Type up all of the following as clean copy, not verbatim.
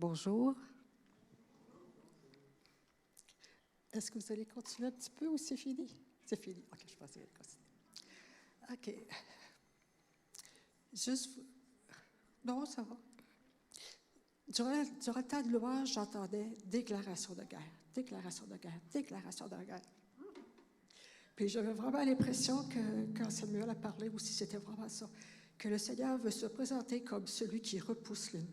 Bonjour. Est-ce que vous allez continuer un petit peu ou c'est fini? C'est fini. OK, je pense que vous allez continuer. OK. Juste... Non, ça va. Durant le temps de louange, j'entendais déclaration de guerre, déclaration de guerre, déclaration de guerre. Puis j'avais vraiment l'impression que quand Samuel a parlé aussi, c'était vraiment ça, que le Seigneur veut se présenter comme celui qui repousse l'ennemi.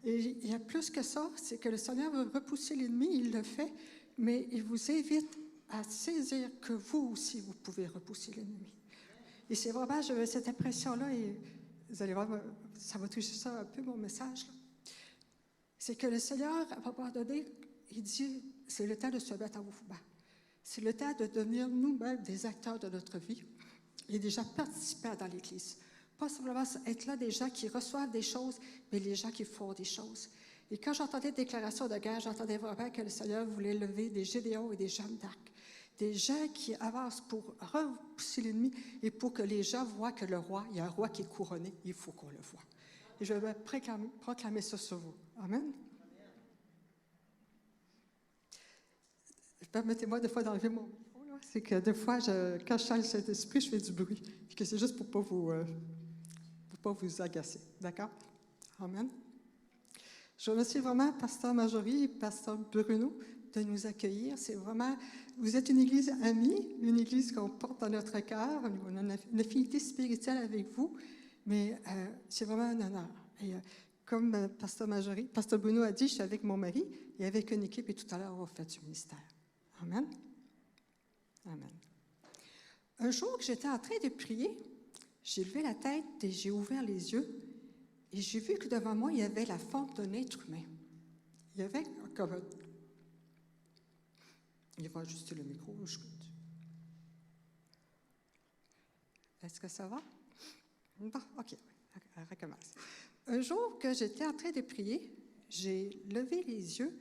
Et il y a plus que ça, c'est que le Seigneur veut repousser l'ennemi, il le fait, mais il vous invite à saisir que vous aussi, vous pouvez repousser l'ennemi. Et c'est vraiment, j'avais cette impression-là, et vous allez voir, ça va toucher ça un peu, mon message, là. C'est que le Seigneur, à un moment donné, il dit, c'est le temps de se mettre en mouvement. C'est le temps de devenir nous-mêmes des acteurs de notre vie et déjà participants dans l'Église. Pas simplement être là des gens qui reçoivent des choses, mais les gens qui font des choses. Et quand j'entendais déclaration de guerre, j'entendais vraiment que le Seigneur voulait lever des Gédéons et des Jeanne d'Arc. Des gens qui avancent pour repousser l'ennemi et pour que les gens voient que le roi, il y a un roi qui est couronné, il faut qu'on le voie. Et je vais proclamer ça sur vous. Amen. Permettez-moi des fois d'enlever mon micro, là. C'est que des fois, quand je sens le Saint-Esprit, je fais du bruit. Puis que c'est juste pour ne pas vous agacer. D'accord? Amen. Je remercie vraiment Pasteur Marjorie et Pasteur Bruno de nous accueillir. C'est vraiment, vous êtes une église amie, une église qu'on porte dans notre cœur. On a une affinité spirituelle avec vous, mais c'est vraiment un honneur. Et comme Pasteur Bruno a dit, je suis avec mon mari et avec une équipe, et tout à l'heure, on va faire du ministère. Amen. Amen. Un jour que j'étais en train de prier, j'ai levé la tête et j'ai ouvert les yeux et j'ai vu que devant moi, il y avait la forme d'un être humain. Il y avait comme un... Il va ajuster le micro. Est-ce que ça va? Bon, OK. On recommence. Un jour que j'étais en train de prier, j'ai levé les yeux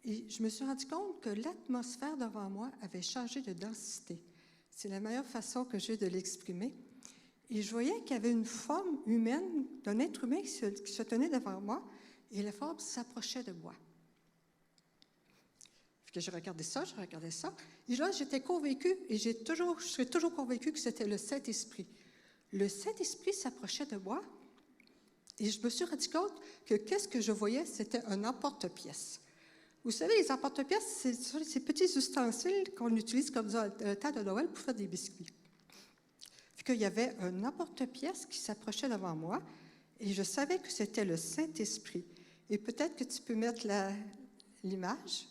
et je me suis rendu compte que l'atmosphère devant moi avait changé de densité. C'est la meilleure façon que j'ai de l'exprimer. Et je voyais qu'il y avait une forme humaine, d'un être humain qui se tenait devant moi, et la forme s'approchait de moi. Puis que je regardais ça, et là, j'étais convaincue, et je serais toujours convaincue que c'était le Saint-Esprit. Le Saint-Esprit s'approchait de moi, et je me suis rendu compte que qu'est-ce que je voyais, c'était un emporte-pièce. Vous savez, les emporte-pièces, c'est ces petits ustensiles qu'on utilise comme dans le temps de Noël pour faire des biscuits. Puis qu'il y avait un emporte-pièce qui s'approchait devant moi et je savais que c'était le Saint-Esprit. Et peut-être que tu peux mettre l'image.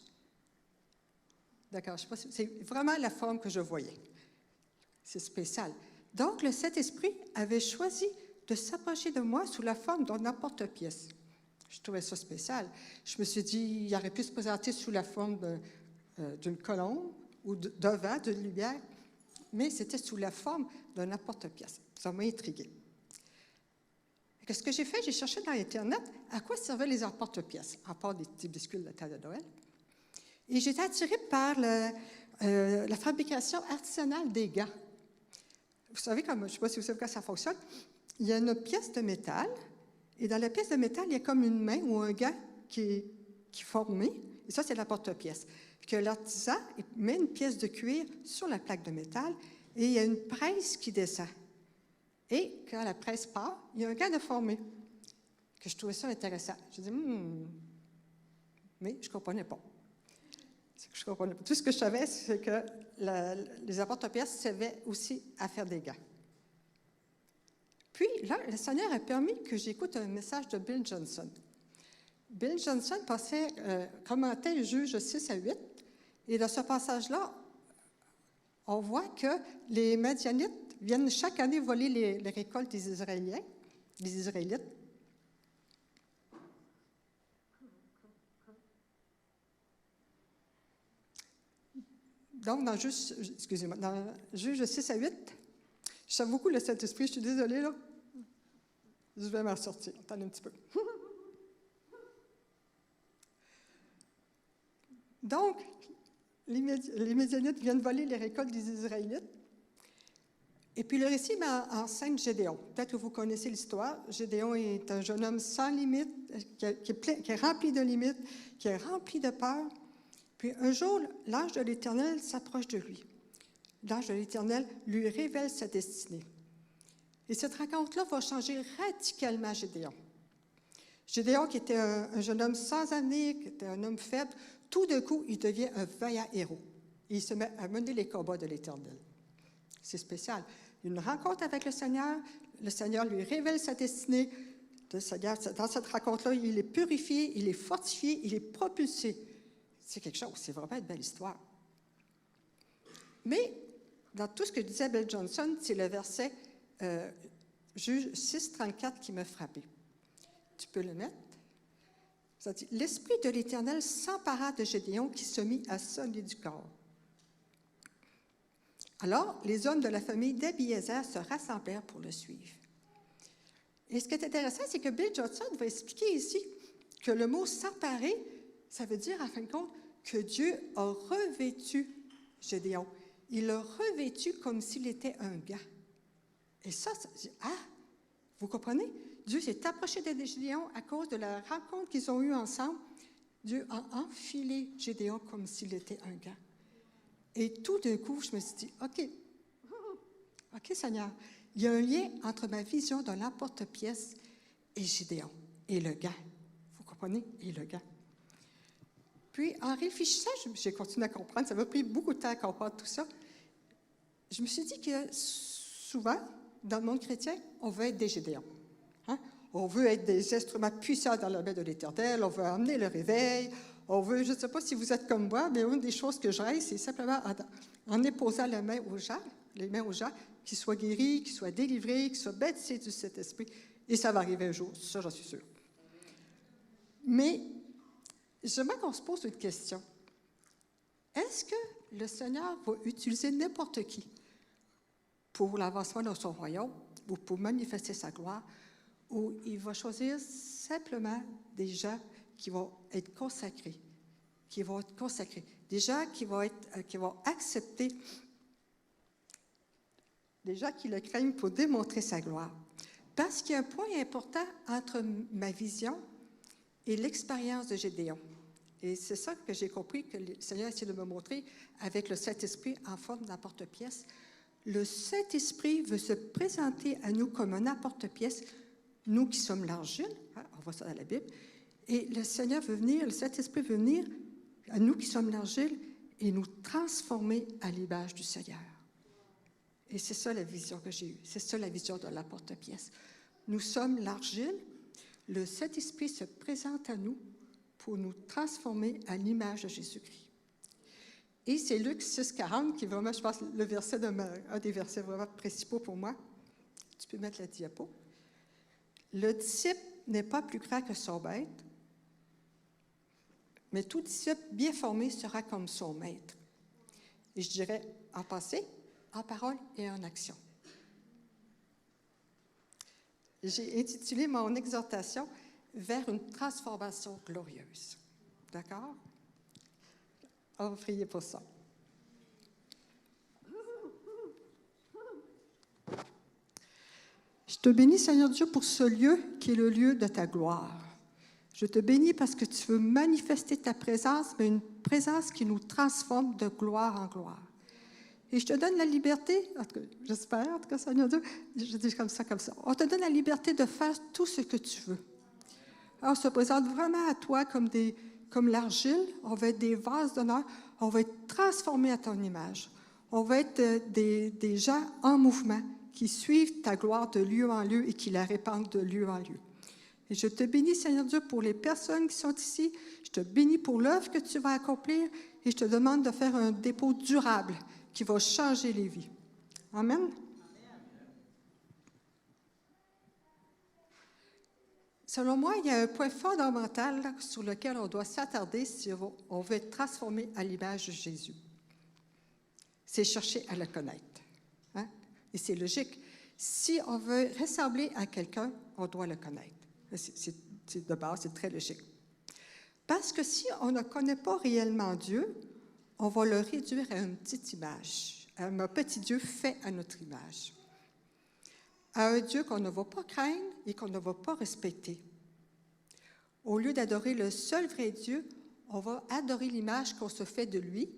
D'accord, je ne sais pas si c'est vraiment la forme que je voyais. C'est spécial. Donc, le Saint-Esprit avait choisi de s'approcher de moi sous la forme d'un emporte-pièce. Je trouvais ça spécial. Je me suis dit, il aurait pu se présenter sous la forme d'une colombe ou d'un vent, d'une lumière, mais c'était sous la forme d'un emporte-pièce. Ça m'a intriguée. Ce que j'ai fait, j'ai cherché dans Internet à quoi servaient les emporte-pièces, à part des petits biscuits de temps de Noël. Et j'ai été attirée par la fabrication artisanale des gants. Vous savez, je ne sais pas si vous savez comment ça fonctionne, il y a une pièce de métal. Et dans la pièce de métal, il y a comme une main ou un gant qui est formé. Et ça, c'est la porte-pièce. Que l'artisan met une pièce de cuir sur la plaque de métal et il y a une presse qui descend. Et quand la presse part, il y a un gant de formé. Que je trouvais ça intéressant. Je dis, mais je ne comprenais pas. Tout ce que je savais, c'est que les porte-pièces servaient aussi à faire des gants. Puis, là, le Seigneur a permis que j'écoute un message de Bill Johnson. Bill Johnson commentait Juge 6 à 8, et dans ce passage-là, on voit que les Madianites viennent chaque année voler les récoltes des Israélites. Donc, dans Juge 6 à 8, je sens beaucoup le Saint-Esprit, je suis désolée, là. Je vais m'en sortir. Attendez un petit peu. Donc, les Médianites viennent voler les récoltes des Israélites. Et puis le récit met en scène Gédéon. Peut-être que vous connaissez l'histoire. Gédéon est un jeune homme sans limite, qui est rempli de limites, qui est rempli de peur. Puis un jour, l'ange de l'Éternel s'approche de lui. L'ange de l'Éternel lui révèle sa destinée. Et cette rencontre-là va changer radicalement Gédéon. Gédéon, qui était un jeune homme sans avenir, qui était un homme faible, tout d'un coup, il devient un vaillant héros. Et il se met à mener les combats de l'Éternel. C'est spécial. Une rencontre avec le Seigneur lui révèle sa destinée. Le Seigneur, dans cette rencontre-là, il est purifié, il est fortifié, il est propulsé. C'est quelque chose, c'est vraiment une belle histoire. Mais, dans tout ce que disait Bill Johnson, c'est le verset Juge 6,34 qui m'a frappé. Tu peux le mettre? Ça dit, l'Esprit de l'Éternel s'empara de Gédéon qui se mit à sonner du corps. Alors, les hommes de la famille d'Abiézer se rassemblèrent pour le suivre. Et ce qui est intéressant, c'est que Bill Johnson va expliquer ici que le mot « s'emparer », ça veut dire, en fin de compte, que Dieu a revêtu Gédéon. Il l'a revêtu comme s'il était un gars. Et ça, vous comprenez? Dieu s'est approché de Gédéon à cause de la rencontre qu'ils ont eue ensemble. Dieu a enfilé Gédéon comme s'il était un gars. Et tout d'un coup, je me suis dit, OK, Seigneur, il y a un lien entre ma vision de l'emporte-pièce et Gédéon, et le gars. Vous comprenez? Et le gars. Puis, en réfléchissant, j'ai continué à comprendre. Ça m'a pris beaucoup de temps à comprendre tout ça. Je me suis dit que souvent, dans le monde chrétien, on veut être des Gédéons. Hein? On veut être des instruments puissants dans la main de l'Éternel. On veut amener le réveil. On veut, je ne sais pas si vous êtes comme moi, mais une des choses que je rêve, c'est simplement en imposant les mains aux gens, qu'ils soient guéris, qu'ils soient délivrés, qu'ils soient baptisés du Saint-Esprit. Et ça va arriver un jour, ça j'en suis sûre. Mais j'aimerais qu'on se pose une question. Est-ce que le Seigneur va utiliser n'importe qui pour l'avancement de son royaume ou pour manifester sa gloire, ou il va choisir simplement des gens qui vont être consacrés, des gens qui vont accepter, des gens qui le craignent pour démontrer sa gloire. Parce qu'il y a un point important entre ma vision et l'expérience de Gédéon. Et c'est ça que j'ai compris que le Seigneur essaie de me montrer avec le Saint-Esprit en forme d'emporte-pièce. Le Saint-Esprit veut se présenter à nous comme un emporte-pièce, nous qui sommes l'argile, on voit ça dans la Bible, et le Seigneur veut venir, le Saint-Esprit veut venir à nous qui sommes l'argile et nous transformer à l'image du Seigneur. Et c'est ça la vision que j'ai eue, c'est ça la vision de l'emporte-pièce. Nous sommes l'argile, le Saint-Esprit se présente à nous pour nous transformer à l'image de Jésus-Christ. Et c'est Luc 6,40 qui est vraiment, je pense, un des versets vraiment principaux pour moi. Tu peux mettre la diapo. Le disciple n'est pas plus grand que son maître, mais tout disciple bien formé sera comme son maître. Et je dirais en pensée, en parole et en action. J'ai intitulé mon exhortation « Vers une transformation glorieuse ». D'accord? On va prier pour ça. Je te bénis, Seigneur Dieu, pour ce lieu qui est le lieu de ta gloire. Je te bénis parce que tu veux manifester ta présence, mais une présence qui nous transforme de gloire en gloire. Et je te donne la liberté, en tout cas, j'espère, en tout cas, Seigneur Dieu, je dis comme ça. On te donne la liberté de faire tout ce que tu veux. Alors, on se présente vraiment à toi comme l'argile, on va être des vases d'honneur, on va être transformés à ton image. On va être des gens en mouvement qui suivent ta gloire de lieu en lieu et qui la répandent de lieu en lieu. Et je te bénis, Seigneur Dieu, pour les personnes qui sont ici. Je te bénis pour l'œuvre que tu vas accomplir et je te demande de faire un dépôt durable qui va changer les vies. Amen. Selon moi, il y a un point fondamental sur lequel on doit s'attarder si on veut être transformé à l'image de Jésus. C'est chercher à le connaître. Hein? Et c'est logique. Si on veut ressembler à quelqu'un, on doit le connaître. C'est de base, c'est très logique. Parce que si on ne connaît pas réellement Dieu, on va le réduire à une petite image, à un petit Dieu fait à notre image. à un Dieu qu'on ne va pas craindre et qu'on ne va pas respecter. Au lieu d'adorer le seul vrai Dieu, on va adorer l'image qu'on se fait de lui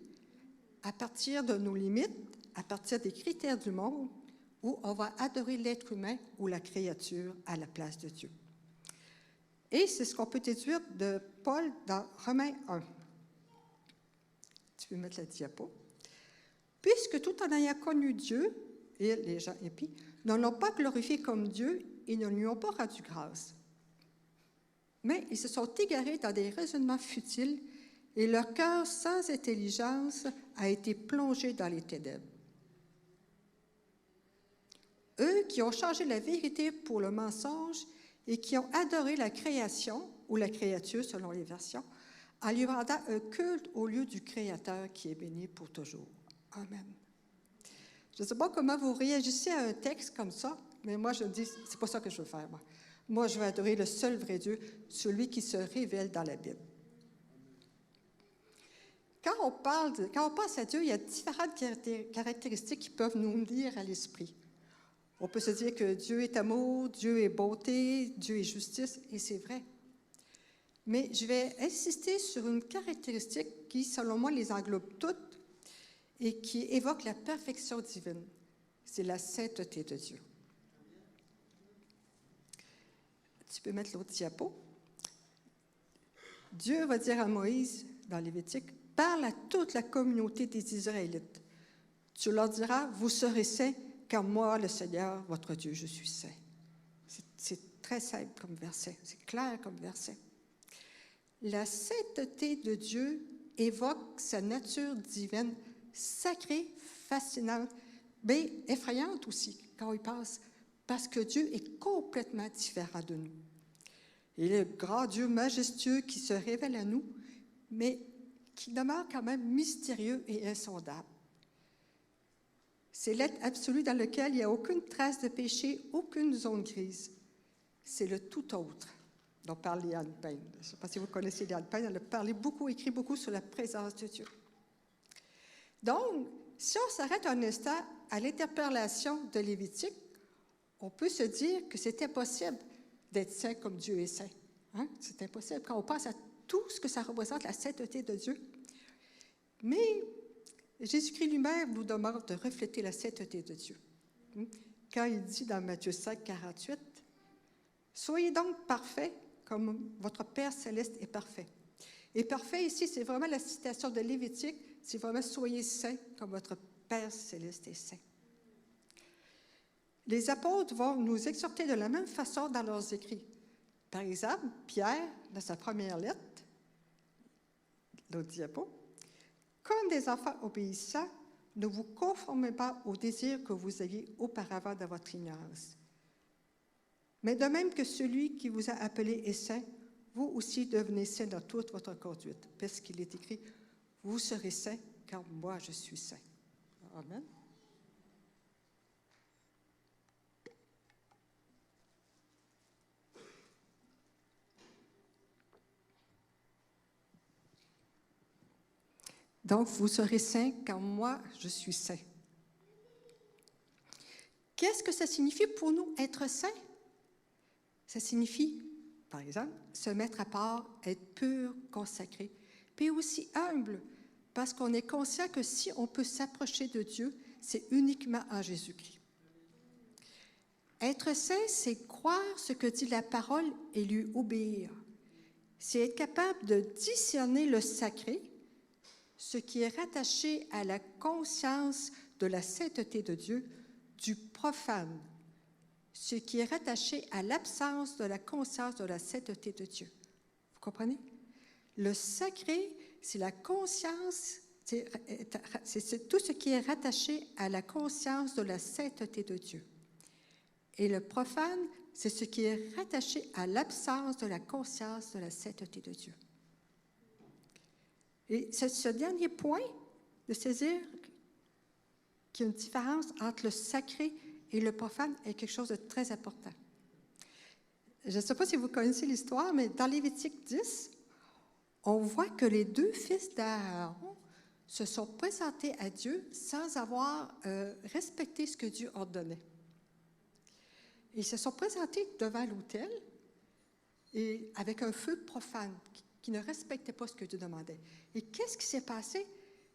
à partir de nos limites, à partir des critères du monde, où on va adorer l'être humain ou la créature à la place de Dieu. Et c'est ce qu'on peut déduire de Paul dans Romains 1. Tu peux mettre la diapo. Puisque tout en ayant connu Dieu, et les gens impies, ne l'ont pas glorifié comme Dieu et ne lui ont pas rendu grâce. Mais ils se sont égarés dans des raisonnements futiles et leur cœur sans intelligence a été plongé dans les ténèbres. Eux qui ont changé la vérité pour le mensonge et qui ont adoré la création, ou la créature selon les versions, en lui rendant un culte au lieu du Créateur qui est béni pour toujours. Amen. Je ne sais pas comment vous réagissez à un texte comme ça, mais moi je me dis, c'est pas ça que je veux faire, moi. Moi, je veux adorer le seul vrai Dieu, celui qui se révèle dans la Bible. Quand on pense à Dieu, il y a différentes caractéristiques qui peuvent nous venir à l'esprit. On peut se dire que Dieu est amour, Dieu est bonté, Dieu est justice, et c'est vrai. Mais je vais insister sur une caractéristique qui, selon moi, les englobe toutes et qui évoque la perfection divine. C'est la sainteté de Dieu. Tu peux mettre l'autre diapo. Dieu va dire à Moïse, dans Lévitique, « Parle à toute la communauté des Israélites. Tu leur diras, vous serez saints, car moi, le Seigneur, votre Dieu, je suis saint. » C'est très simple comme verset, c'est clair comme verset. La sainteté de Dieu évoque sa nature divine, sacrée, fascinante, mais effrayante aussi, quand il passe, parce que Dieu est complètement différent de nous. Il est le grand Dieu majestueux qui se révèle à nous, mais qui demeure quand même mystérieux et insondable. C'est l'être absolu dans lequel il n'y a aucune trace de péché, aucune zone grise. C'est le tout autre dont parle Léanne Payne. Je ne sais pas si vous connaissez Léanne Payne, elle a parlé beaucoup, écrit beaucoup sur la présence de Dieu. Donc, si on s'arrête un instant à l'interpellation de Lévitique, on peut se dire que c'est impossible d'être saint comme Dieu est saint. Hein? C'est impossible quand on pense à tout ce que ça représente, la sainteté de Dieu. Mais Jésus-Christ lui-même nous demande de refléter la sainteté de Dieu. Quand il dit dans Matthieu 5, 48, « Soyez donc parfaits comme votre Père céleste est parfait. » Et parfait ici, c'est vraiment la citation de Lévitique, c'est vraiment « Soyez saints comme votre Père céleste est saint. » Les apôtres vont nous exhorter de la même façon dans leurs écrits. Par exemple, Pierre, dans sa première lettre, l'autre diapo, « Comme des enfants obéissants, ne vous conformez pas aux désirs que vous aviez auparavant dans votre ignorance. Mais de même que celui qui vous a appelé est saint, vous aussi devenez saints dans toute votre conduite. » Parce qu'il est écrit, « Vous serez saints, car moi je suis saint. » Amen. Donc, vous serez saints, car moi, je suis saint. Qu'est-ce que ça signifie pour nous, être saints? Ça signifie, par exemple, se mettre à part, être pur, consacré, puis aussi humble, parce qu'on est conscient que si on peut s'approcher de Dieu, c'est uniquement en Jésus-Christ. Être saint, c'est croire ce que dit la parole et lui obéir. C'est être capable de discerner le sacré, ce qui est rattaché à la conscience de la sainteté de Dieu, du profane, ce qui est rattaché à l'absence de la conscience de la sainteté de Dieu. Vous comprenez? Le sacré, c'est la conscience, c'est tout ce qui est rattaché à la conscience de la sainteté de Dieu. Et le profane, c'est ce qui est rattaché à l'absence de la conscience de la sainteté de Dieu. Et c'est ce dernier point de saisir qu'il y a une différence entre le sacré et le profane est quelque chose de très important. Je ne sais pas si vous connaissez l'histoire, mais dans Lévitique 10, on voit que les deux fils d'Aaron se sont présentés à Dieu sans avoir respecté ce que Dieu ordonnait. Ils se sont présentés devant l'autel et avec un feu profane qui ne respectait pas ce que Dieu demandait. Et qu'est-ce qui s'est passé?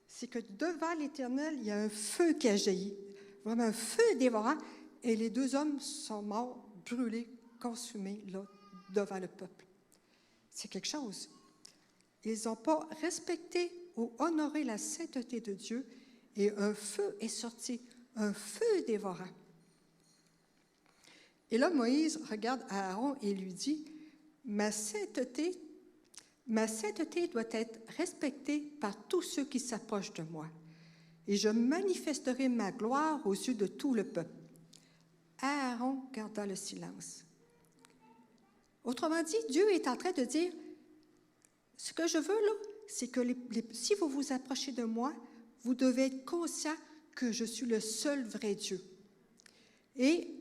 C'est que devant l'Éternel, il y a un feu qui a jailli, vraiment un feu dévorant, et les deux hommes sont morts, brûlés, consumés, là, devant le peuple. C'est quelque chose. Ils n'ont pas respecté ou honoré la sainteté de Dieu, et un feu est sorti, un feu dévorant. Et là, Moïse regarde Aaron et lui dit, ma sainteté doit être respectée par tous ceux qui s'approchent de moi, et je manifesterai ma gloire aux yeux de tout le peuple. Aaron garda le silence. Autrement dit, Dieu est en train de dire, ce que je veux là, c'est que si vous vous approchez de moi, vous devez être conscient que je suis le seul vrai Dieu. Et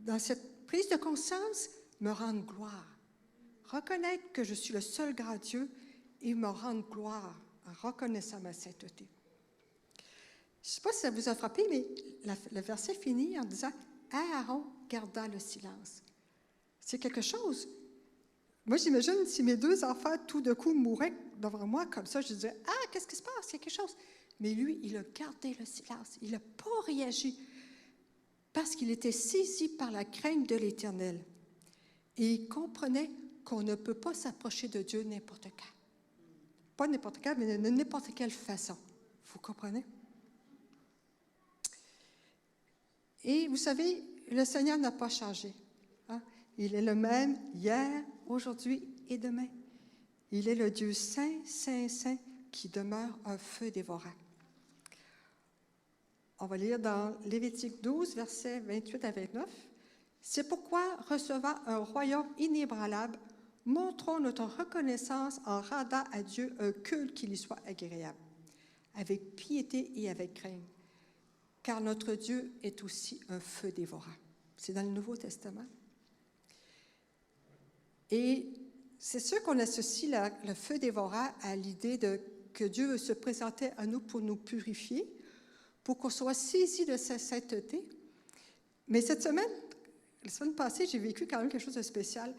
dans cette prise de conscience, me rendre gloire. Reconnaître que je suis le seul grand Dieu et me rendre gloire en reconnaissant ma sainteté. Je ne sais pas si ça vous a frappé, mais le verset finit en disant « Aaron garda le silence ». C'est quelque chose. Moi, j'imagine si mes deux enfants, tout d'un coup, mouraient devant moi comme ça, je disais « Ah, qu'est-ce qui se passe? Il y a quelque chose. » Mais lui, il a gardé le silence. Il n'a pas réagi parce qu'il était saisi par la crainte de l'Éternel. Et il comprenait qu'on ne peut pas s'approcher de Dieu n'importe quand. Pas n'importe quand, mais de n'importe quelle façon. Vous comprenez? Et vous savez, le Seigneur n'a pas changé. Hein? Il est le même hier, aujourd'hui et demain. Il est le Dieu saint, saint, saint, qui demeure un feu dévorant. On va lire dans Lévitique 12, versets 28 à 29. C'est pourquoi, recevant un royaume inébranlable, montrons notre reconnaissance en rendant à Dieu un culte qui lui soit agréable, avec piété et avec crainte, car notre Dieu est aussi un feu dévorant. C'est dans le Nouveau Testament. Et c'est sûr qu'on associe le feu dévorant à l'idée que Dieu veut se présenter à nous pour nous purifier, pour qu'on soit saisi de sa sainteté. Mais la semaine passée, j'ai vécu quand même quelque chose de spécial.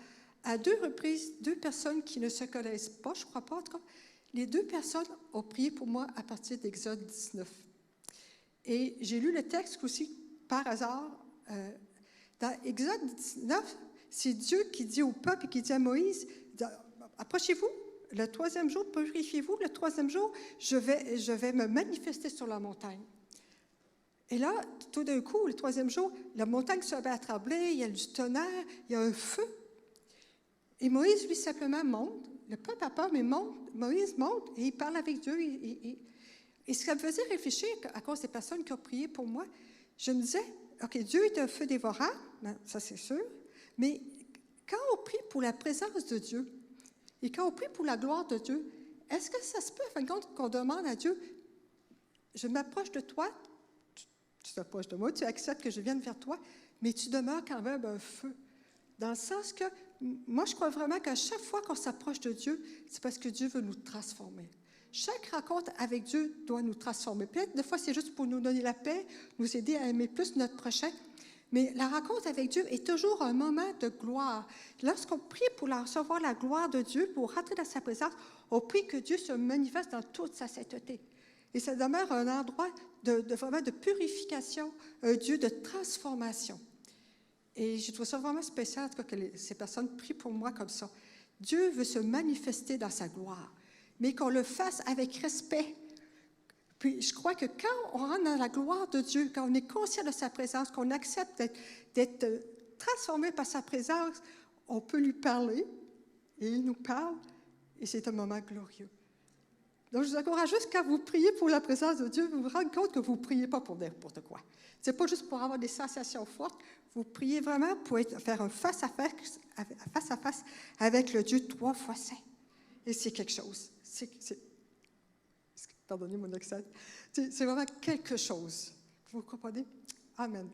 À 2 reprises, 2 personnes qui ne se connaissent pas, je ne crois pas en tout cas, les 2 personnes ont prié pour moi à partir d'Exode 19. Et j'ai lu le texte aussi par hasard. Dans Exode 19, c'est Dieu qui dit au peuple, qui dit à Moïse, « Approchez-vous, le 3e jour, purifiez-vous, le 3e jour, je vais me manifester sur la montagne. » Et là, tout d'un coup, le 3e jour, la montagne se met à trembler, il y a du tonnerre, il y a un feu. Et Moïse, lui, simplement monte. Le peuple a peur, mais Moïse monte et il parle avec Dieu. Et ça me faisait réfléchir à cause des personnes qui ont prié pour moi. Je me disais, OK, Dieu est un feu dévorant, ça c'est sûr, mais quand on prie pour la présence de Dieu et quand on prie pour la gloire de Dieu, est-ce que ça se peut, en fin de compte, qu'on demande à Dieu, je m'approche de toi, tu t'approches de moi, tu acceptes que je vienne vers toi, mais tu demeures quand même un feu. Dans le sens que, moi, je crois vraiment qu'à chaque fois qu'on s'approche de Dieu, c'est parce que Dieu veut nous transformer. Chaque rencontre avec Dieu doit nous transformer. Peut-être, des fois, c'est juste pour nous donner la paix, nous aider à aimer plus notre prochain, mais la rencontre avec Dieu est toujours un moment de gloire. Lorsqu'on prie pour recevoir la gloire de Dieu, pour rentrer dans sa présence, on prie que Dieu se manifeste dans toute sa sainteté. Et ça demeure un endroit vraiment de purification, un Dieu de transformation. Et je trouve ça vraiment spécial, en tout cas, que ces personnes prient pour moi comme ça. Dieu veut se manifester dans sa gloire, mais qu'on le fasse avec respect. Puis je crois que quand on rentre dans la gloire de Dieu, quand on est conscient de sa présence, qu'on accepte d'être transformé par sa présence, on peut lui parler, et il nous parle, et c'est un moment glorieux. Donc, je vous encourage juste, quand vous priez pour la présence de Dieu, vous vous rendez compte que vous ne priez pas pour n'importe quoi. Ce n'est pas juste pour avoir des sensations fortes, vous priez vraiment pour faire un face-à-face avec le Dieu 3 fois saint. Et c'est quelque chose. Pardonnez mon accent. C'est vraiment quelque chose. Vous comprenez? Amen.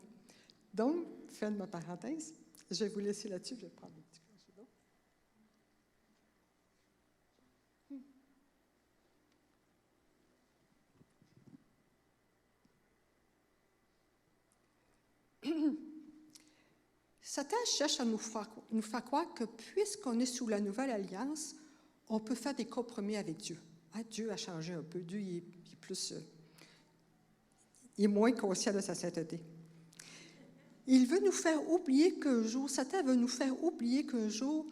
Donc, fin de ma parenthèse. Je vais vous laisser là-dessus. Je vais prendre un petit peu d'eau. Satan cherche à nous faire croire que puisqu'on est sous la nouvelle alliance, on peut faire des compromis avec Dieu. Hein, Dieu a changé un peu. Dieu il est plus, il est moins conscient de sa sainteté. Il veut nous faire oublier qu'un jour, Satan veut nous faire oublier qu'un jour,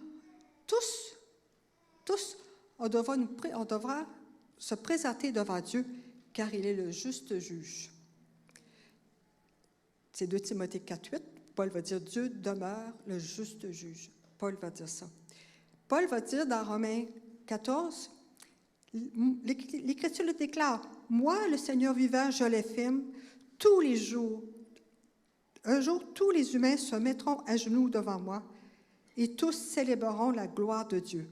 tous, on devra se présenter devant Dieu, car il est le juste juge. C'est 2 Timothée 4,8. Paul va dire « Dieu demeure le juste juge ». Paul va dire ça. Paul va dire dans Romains 14, l'Écriture le déclare « Moi, le Seigneur vivant, je l'affirme, tous les jours, un jour, tous les humains se mettront à genoux devant moi et tous célébreront la gloire de Dieu.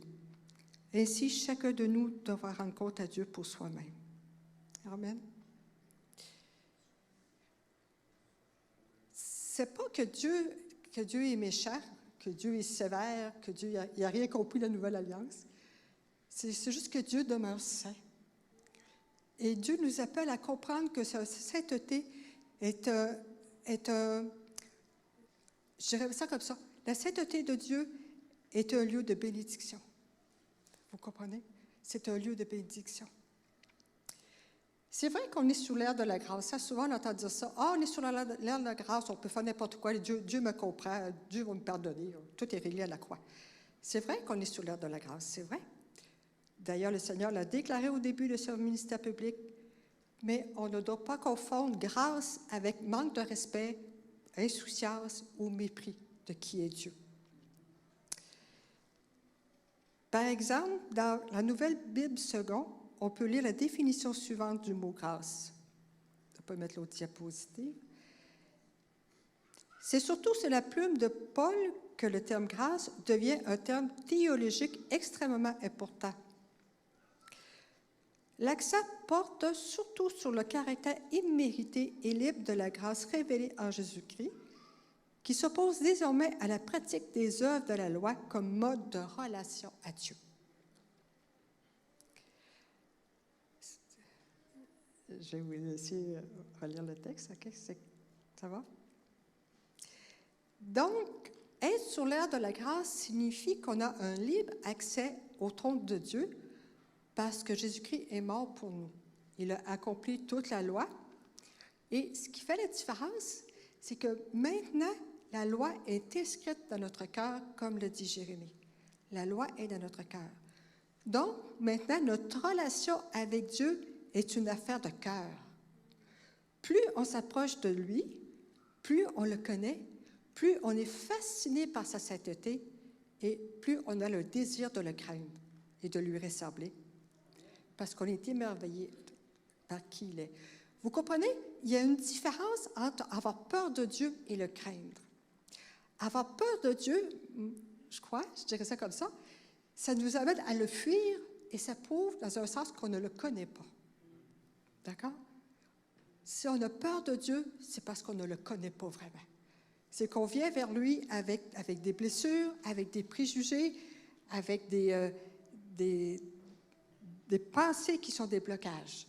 Ainsi, chacun de nous devra rendre compte à Dieu pour soi-même. » Amen. C'est pas que Dieu est méchant, que Dieu est sévère, que Dieu n'a rien compris de la nouvelle alliance. C'est juste que Dieu demeure saint. Et Dieu nous appelle à comprendre que sa sainteté est je dirais ça comme ça, la sainteté de Dieu est un lieu de bénédiction. Vous comprenez? C'est un lieu de bénédiction. C'est vrai qu'on est sous l'ère de la grâce. Ça, souvent, on entend dire ça. « Ah, on est sous l'ère de la grâce, on peut faire n'importe quoi. Dieu me comprend, Dieu va me pardonner. Tout est réglé à la croix. » C'est vrai qu'on est sous l'ère de la grâce, c'est vrai. D'ailleurs, le Seigneur l'a déclaré au début de son ministère public, mais on ne doit pas confondre grâce avec manque de respect, insouciance ou mépris de qui est Dieu. Par exemple, dans la Nouvelle Bible seconde, on peut lire la définition suivante du mot « grâce ». On peut mettre l'autre diapositive. C'est surtout sur la plume de Paul que le terme « grâce » devient un terme théologique extrêmement important. L'accent porte surtout sur le caractère immérité et libre de la grâce révélée en Jésus-Christ, qui s'oppose désormais à la pratique des œuvres de la loi comme mode de relation à Dieu. Je vais vous laisser relire le texte. OK? Ça va? Donc, être sur l'ère de la grâce signifie qu'on a un libre accès au trône de Dieu parce que Jésus-Christ est mort pour nous. Il a accompli toute la loi. Et ce qui fait la différence, c'est que maintenant, la loi est inscrite dans notre cœur, comme le dit Jérémie. La loi est dans notre cœur. Donc, maintenant, notre relation avec Dieu est une affaire de cœur. Plus on s'approche de lui, plus on le connaît, plus on est fasciné par sa sainteté et plus on a le désir de le craindre et de lui ressembler, parce qu'on est émerveillé par qui il est. Vous comprenez? Il y a une différence entre avoir peur de Dieu et le craindre. Avoir peur de Dieu, je dirais ça comme ça nous amène à le fuir et ça prouve dans un sens qu'on ne le connaît pas. D'accord? Si on a peur de Dieu, c'est parce qu'on ne le connaît pas vraiment. C'est qu'on vient vers lui avec des blessures, avec des préjugés, avec des pensées qui sont des blocages.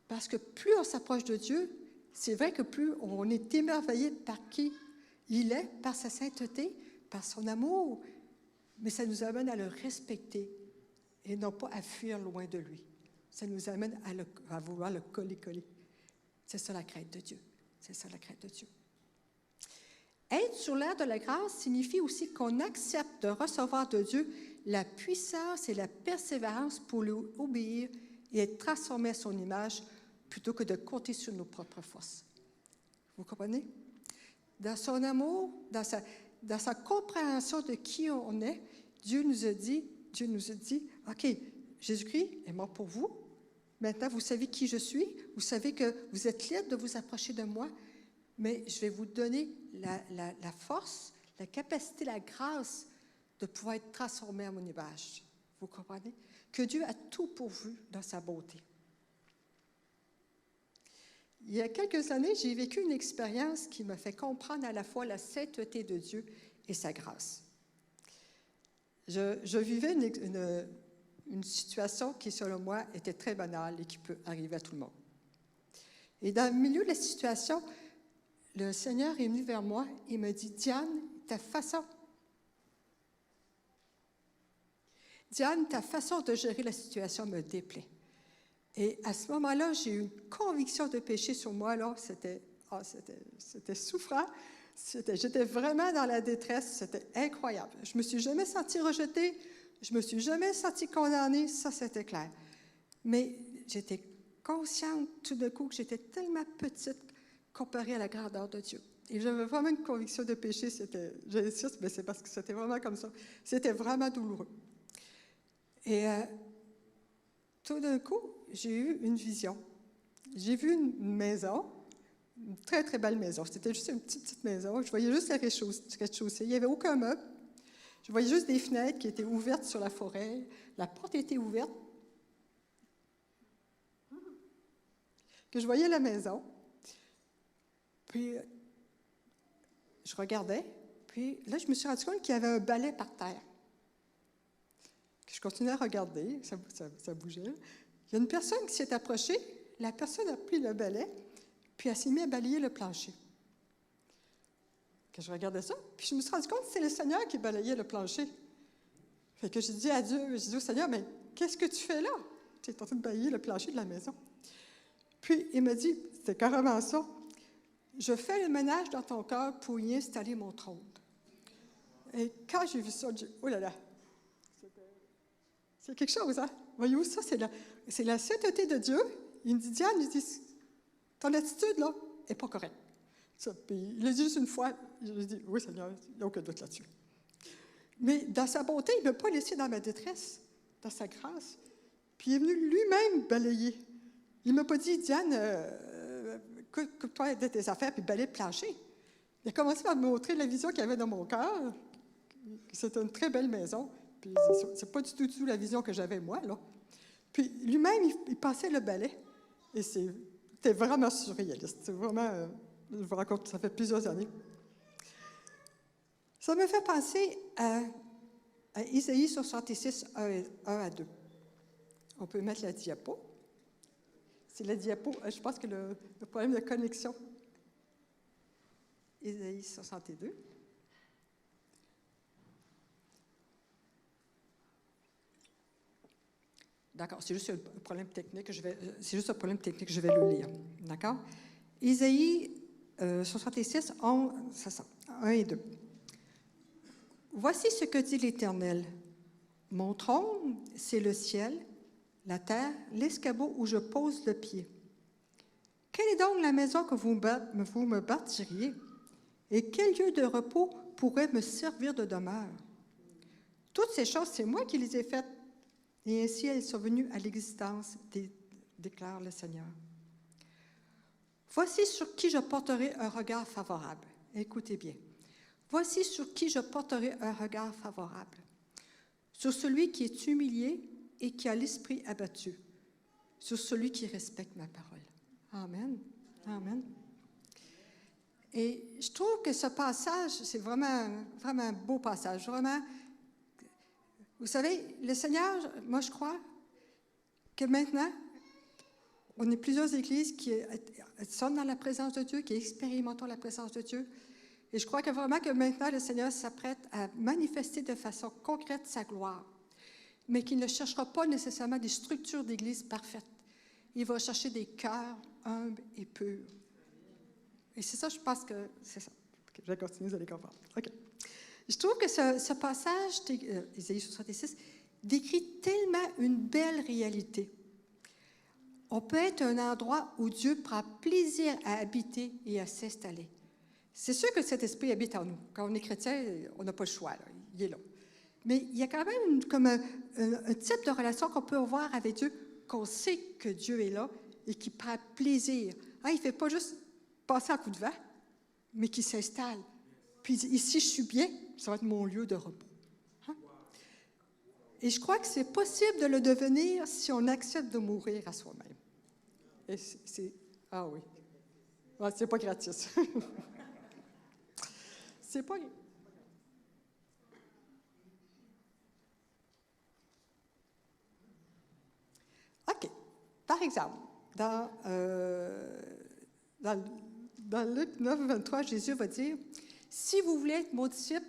Parce que plus on s'approche de Dieu, c'est vrai que plus on est émerveillé par qui il est, par sa sainteté, par son amour, mais ça nous amène à le respecter et non pas à fuir loin de lui. Ça nous amène à vouloir le coller. C'est ça la crainte de Dieu. C'est ça la crainte de Dieu. Être sur l'ère de la grâce signifie aussi qu'on accepte de recevoir de Dieu la puissance et la persévérance pour lui obéir et être transformé à son image plutôt que de compter sur nos propres forces. Vous comprenez? Dans son amour, dans sa compréhension de qui on est, Dieu nous a dit, OK, Jésus-Christ est mort pour vous. Maintenant, vous savez qui je suis. Vous savez que vous êtes libre de vous approcher de moi, mais je vais vous donner la force, la capacité, la grâce de pouvoir être transformé à mon image. Vous comprenez? Que Dieu a tout pourvu dans sa beauté. Il y a quelques années, j'ai vécu une expérience qui m'a fait comprendre à la fois la sainteté de Dieu et sa grâce. Je vivais une situation qui, selon moi, était très banale et qui peut arriver à tout le monde. Et dans le milieu de la situation, le Seigneur est venu vers moi et me dit « Diane, ta façon de gérer la situation me déplaît. Et à ce moment-là, j'ai eu une conviction de péché sur moi. Là, c'était souffrant. J'étais vraiment dans la détresse. C'était incroyable. Je ne me suis jamais sentie rejetée. Je ne me suis jamais sentie condamnée. Ça, c'était clair. Mais j'étais consciente tout d'un coup que j'étais tellement petite comparée à la grandeur de Dieu. Et j'avais vraiment une conviction de péché. J'insiste, mais c'est parce que c'était vraiment comme ça. C'était vraiment douloureux. Et tout d'un coup, j'ai eu une vision. J'ai vu une maison, une très, très belle maison. C'était juste une petite maison. Je voyais juste le rez-de-chaussée. Il n'y avait aucun meuble. Je voyais juste des fenêtres qui étaient ouvertes sur la forêt. La porte était ouverte. Que je voyais la maison. Puis, je regardais. Puis là, je me suis rendu compte qu'il y avait un balai par terre. Je continuais à regarder, ça bougeait. Il y a une personne qui s'est approchée, la personne a pris le balai, puis elle s'est mise à balayer le plancher. Quand je regardais ça, puis je me suis rendu compte que c'est le Seigneur qui balayait le plancher. Fait que j'ai dit à Dieu, j'ai dit au Seigneur, mais qu'est-ce que tu fais là? Tu es en train de balayer le plancher de la maison. Puis il m'a dit, c'était carrément ça, je fais le ménage dans ton cœur pour y installer mon trône. Et quand j'ai vu ça, j'ai dit, oh là là, c'est quelque chose, hein? Voyez-vous, ça, c'est la sainteté de Dieu. Il me dit, Diane, il dit, ton attitude, là, n'est pas correcte. Ça, puis, il l'a dit juste une fois. Je lui ai dit, oui, Seigneur, il n'y a aucun doute là-dessus. Mais dans sa bonté, il ne m'a pas laissé dans ma détresse, dans sa grâce. Puis il est venu lui-même balayer. Il ne m'a pas dit, Diane, coupe-toi de tes affaires puis balaye le plancher. Il a commencé à me montrer la vision qu'il y avait dans mon cœur. C'était une très belle maison. Puis c'est pas du tout la vision que j'avais moi, là. Puis lui-même, il passait le balai. Et c'était vraiment surréaliste. C'est vraiment, je vous raconte, ça fait plusieurs années. Ça me fait penser à Isaïe 66, 1 à 2. On peut mettre la diapo. C'est la diapo, je pense que le problème de connexion. Isaïe 62. D'accord, c'est juste un problème technique que je vais le lire. D'accord? Isaïe 66, 1 et 2. Voici ce que dit l'Éternel. Mon trône, c'est le ciel, la terre, l'escabeau où je pose le pied. Quelle est donc la maison que vous me bâtiriez? Et quel lieu de repos pourrait me servir de demeure? Toutes ces choses, c'est moi qui les ai faites. Et ainsi, elles sont venues à l'existence, déclare le Seigneur. Voici sur qui je porterai un regard favorable. Écoutez bien. Voici sur qui je porterai un regard favorable. Sur celui qui est humilié et qui a l'esprit abattu. Sur celui qui respecte ma parole. Amen. Amen. Et je trouve que ce passage, c'est vraiment un beau passage. Vraiment. Vous savez, le Seigneur, moi je crois que maintenant, on est plusieurs églises qui sont dans la présence de Dieu, qui expérimentons la présence de Dieu. Et je crois que vraiment que maintenant, le Seigneur s'apprête à manifester de façon concrète sa gloire, mais qu'il ne cherchera pas nécessairement des structures d'église parfaites. Il va chercher des cœurs humbles et purs. Et c'est ça, je pense que c'est ça. Okay, je vais continuer, vous allez comprendre. OK. Je trouve que ce passage, Isaïe 66, décrit tellement une belle réalité. On peut être un endroit où Dieu prend plaisir à habiter et à s'installer. C'est sûr que cet esprit habite en nous. Quand on est chrétien, on n'a pas le choix, là. Il est là. Mais il y a quand même comme un type de relation qu'on peut avoir avec Dieu, qu'on sait que Dieu est là et qui prend plaisir. Hein, il ne fait pas juste passer un coup de vent, mais qui s'installe. Puis ici, je suis bien, ça va être mon lieu de repos. Hein? Et je crois que c'est possible de le devenir si on accepte de mourir à soi-même. Et ah oui. Ouais, c'est pas gratis. C'est pas... OK. Par exemple, dans Luc 9, 23, Jésus va dire, « si vous voulez être mon disciple,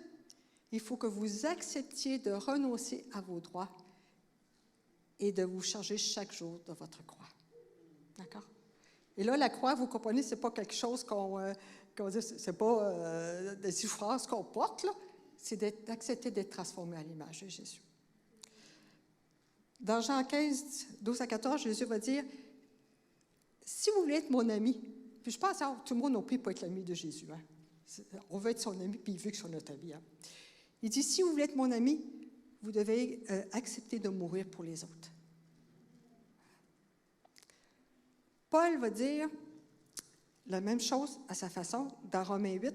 il faut que vous acceptiez de renoncer à vos droits et de vous charger chaque jour de votre croix. D'accord? Et là, la croix, vous comprenez, ce n'est pas quelque chose c'est pas des souffrances qu'on porte, là. C'est d'accepter d'être transformé à l'image de Jésus. Dans Jean 15, 12 à 14, Jésus va dire, si vous voulez être mon ami, puis je pense que tout le monde non plus peut être l'ami de Jésus. Hein? On veut être son ami, puis il veut que soit notre ami. Hein? Il dit, si vous voulez être mon ami, vous devez accepter de mourir pour les autres. Paul va dire la même chose à sa façon dans Romains 8.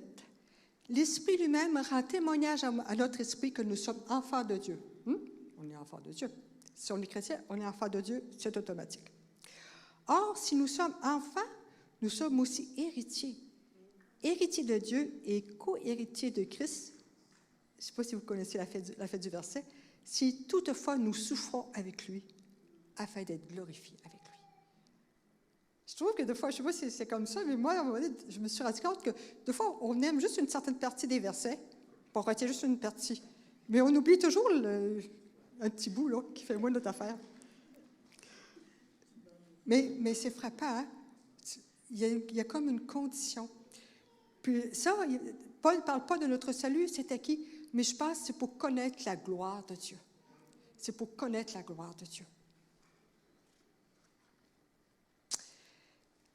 L'Esprit lui-même rend témoignage à notre esprit que nous sommes enfants de Dieu. On est enfants de Dieu. Si on est chrétien, on est enfants de Dieu, c'est automatique. Or, si nous sommes enfants, nous sommes aussi héritiers. Héritiers de Dieu et co-héritiers de Christ. Je ne sais pas si vous connaissez la fête du verset. Si toutefois nous souffrons avec lui, afin d'être glorifiés avec lui. Je trouve que des fois, je ne sais pas si c'est comme ça, mais moi, à un moment donné, je me suis rendu compte que des fois, on aime juste une certaine partie des versets, puis on retient juste une partie. Mais on oublie toujours un petit bout là, qui fait moins notre affaire. Mais c'est frappant, hein? Il y a comme une condition. Puis ça, Paul ne parle pas de notre salut, c'est acquis, mais je pense que c'est pour connaître la gloire de Dieu. C'est pour connaître la gloire de Dieu.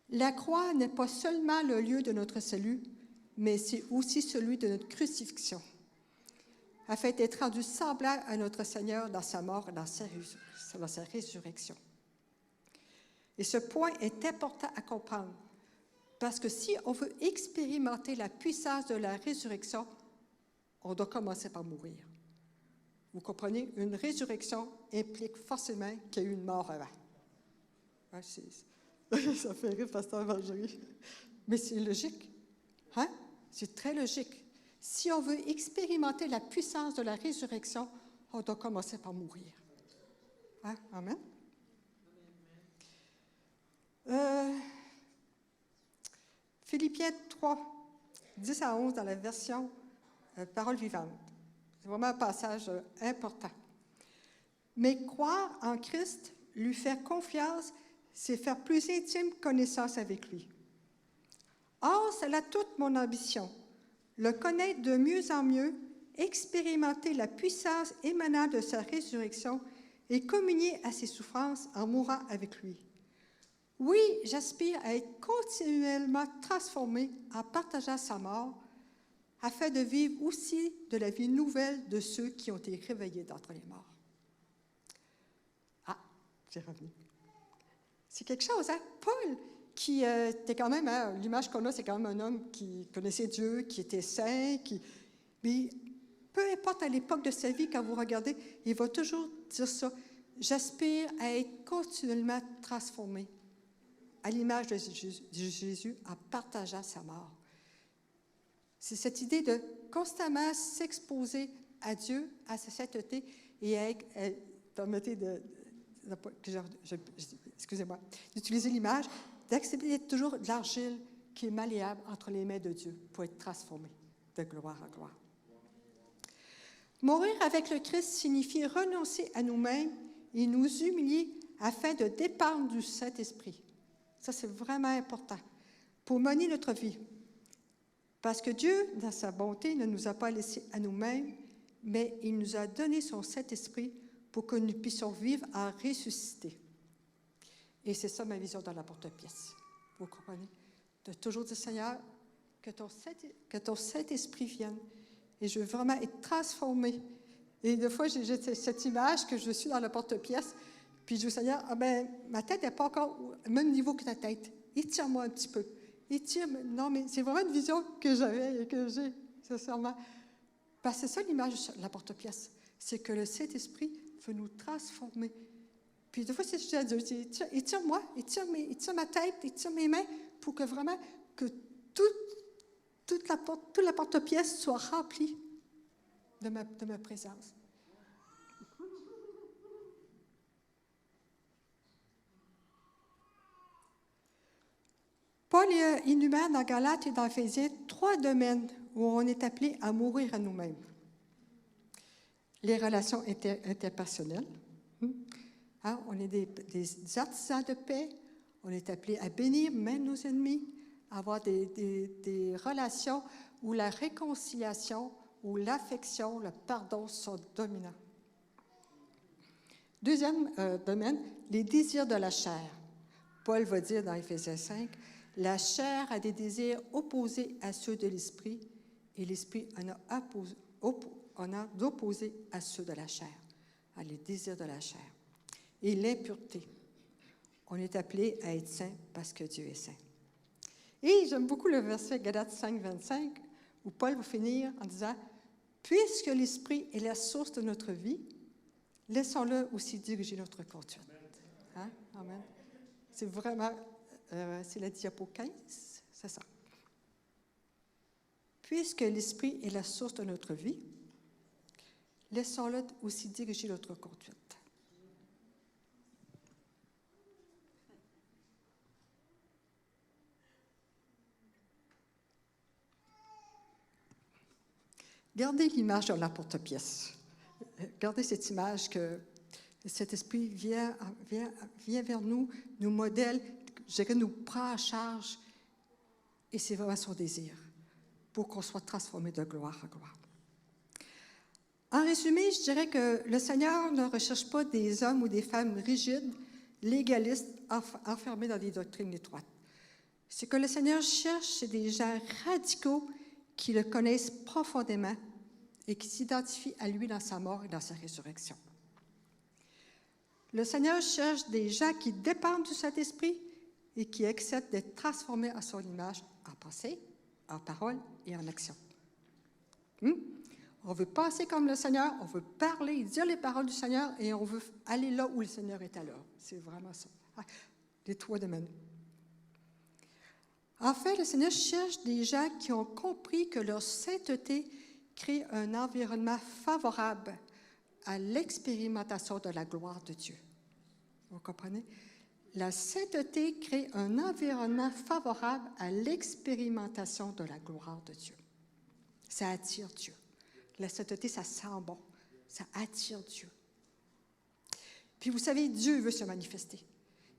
La croix n'est pas seulement le lieu de notre salut, mais c'est aussi celui de notre crucifixion, afin d'être rendu semblable à notre Seigneur dans sa mort et dans sa résurrection. Et ce point est important à comprendre, parce que si on veut expérimenter la puissance de la résurrection, on doit commencer par mourir. Vous comprenez? Une résurrection implique forcément qu'il y a eu une mort avant. Hein, ça fait rire, pasteur Marjorie. Mais c'est logique. Hein? C'est très logique. Si on veut expérimenter la puissance de la résurrection, on doit commencer par mourir. Hein? Amen? Philippiens 3, 10 à 11 dans la version Parole vivante. C'est vraiment un passage important. Mais croire en Christ, lui faire confiance, c'est faire plus intime connaissance avec lui. Or, c'est là toute mon ambition, le connaître de mieux en mieux, expérimenter la puissance émanant de sa résurrection et communier à ses souffrances en mourant avec lui. Oui, j'aspire à être continuellement transformé en partageant sa mort, afin de vivre aussi de la vie nouvelle de ceux qui ont été réveillés d'entre les morts. Ah, j'ai revenu. C'est quelque chose, hein? Paul, qui était quand même, hein, l'image qu'on a, c'est quand même un homme qui connaissait Dieu, qui était saint, mais peu importe à l'époque de sa vie, quand vous regardez, il va toujours dire ça. J'aspire à être continuellement transformé à l'image de Jésus en partageant sa mort. C'est cette idée de constamment s'exposer à Dieu, à sa sainteté, et à permettez excusez-moi, d'utiliser l'image, d'accepter d'être toujours de l'argile qui est malléable entre les mains de Dieu pour être transformé de gloire en gloire. Mourir avec le Christ signifie renoncer à nous-mêmes et nous humilier afin de dépendre du Saint-Esprit. Ça, c'est vraiment important pour mener notre vie. Parce que Dieu, dans sa bonté, ne nous a pas laissés à nous-mêmes, mais il nous a donné son Saint-Esprit pour que nous puissions vivre en ressuscité. Et c'est ça ma vision dans la porte-pièce. Vous comprenez? De toujours dire, Seigneur, que ton Saint-Esprit vienne. Et je veux vraiment être transformée. Et des fois, j'ai cette image que je suis dans la porte-pièce, puis je dis, Seigneur, ma tête n'est pas encore au même niveau que ta tête. Étire-moi un petit peu. Non, mais c'est vraiment une vision que j'avais et que j'ai, sincèrement. Parce que c'est ça l'image de la porte-pièce. C'est que le Saint-Esprit veut nous transformer. Puis des fois, c'est juste à Dieu, étire-moi, étire ma tête, étire mes mains, pour que vraiment, que toute la porte-pièce soit remplie de ma présence. Paul énumère dans Galates et dans Éphésiens 3 domaines où on est appelé à mourir à nous-mêmes. Les relations interpersonnelles. Hein, on est des artisans de paix. On est appelé à bénir même nos ennemis, à avoir des relations où la réconciliation, où l'affection, le pardon sont dominants. Deuxième domaine, les désirs de la chair. Paul va dire dans Éphésiens 5, « La chair a des désirs opposés à ceux de l'esprit, et l'esprit en a d'opposés à ceux de la chair. » Les désirs de la chair. Et l'impureté. On est appelé à être saint parce que Dieu est saint. Et j'aime beaucoup le verset Galates 5, 25, où Paul va finir en disant, « Puisque l'esprit est la source de notre vie, laissons-le aussi diriger notre conduite. » Hein? Amen. C'est vraiment, c'est la diapo 15, c'est ça. Puisque l'esprit est la source de notre vie, laissons-le aussi diriger notre conduite. Gardez l'image de l'emporte-pièce. Gardez cette image que cet esprit vient vers nous, nous modèle, je dirais, nous prend en charge, et c'est vraiment son désir, pour qu'on soit transformé de gloire en gloire. En résumé, je dirais que le Seigneur ne recherche pas des hommes ou des femmes rigides, légalistes, enfermés dans des doctrines étroites. Ce que le Seigneur cherche, c'est des gens radicaux qui le connaissent profondément et qui s'identifient à lui dans sa mort et dans sa résurrection. Le Seigneur cherche des gens qui dépendent du Saint-Esprit et qui acceptent d'être transformés à son image en pensée, en parole et en action. On veut penser comme le Seigneur, on veut parler, dire les paroles du Seigneur et on veut aller là où le Seigneur est alors. C'est vraiment ça. Les trois domaines. En fait, le Seigneur cherche des gens qui ont compris que leur sainteté crée un environnement favorable à l'expérimentation de la gloire de Dieu. Vous comprenez? La sainteté crée un environnement favorable à l'expérimentation de la gloire de Dieu. Ça attire Dieu. La sainteté, ça sent bon. Ça attire Dieu. Puis vous savez, Dieu veut se manifester.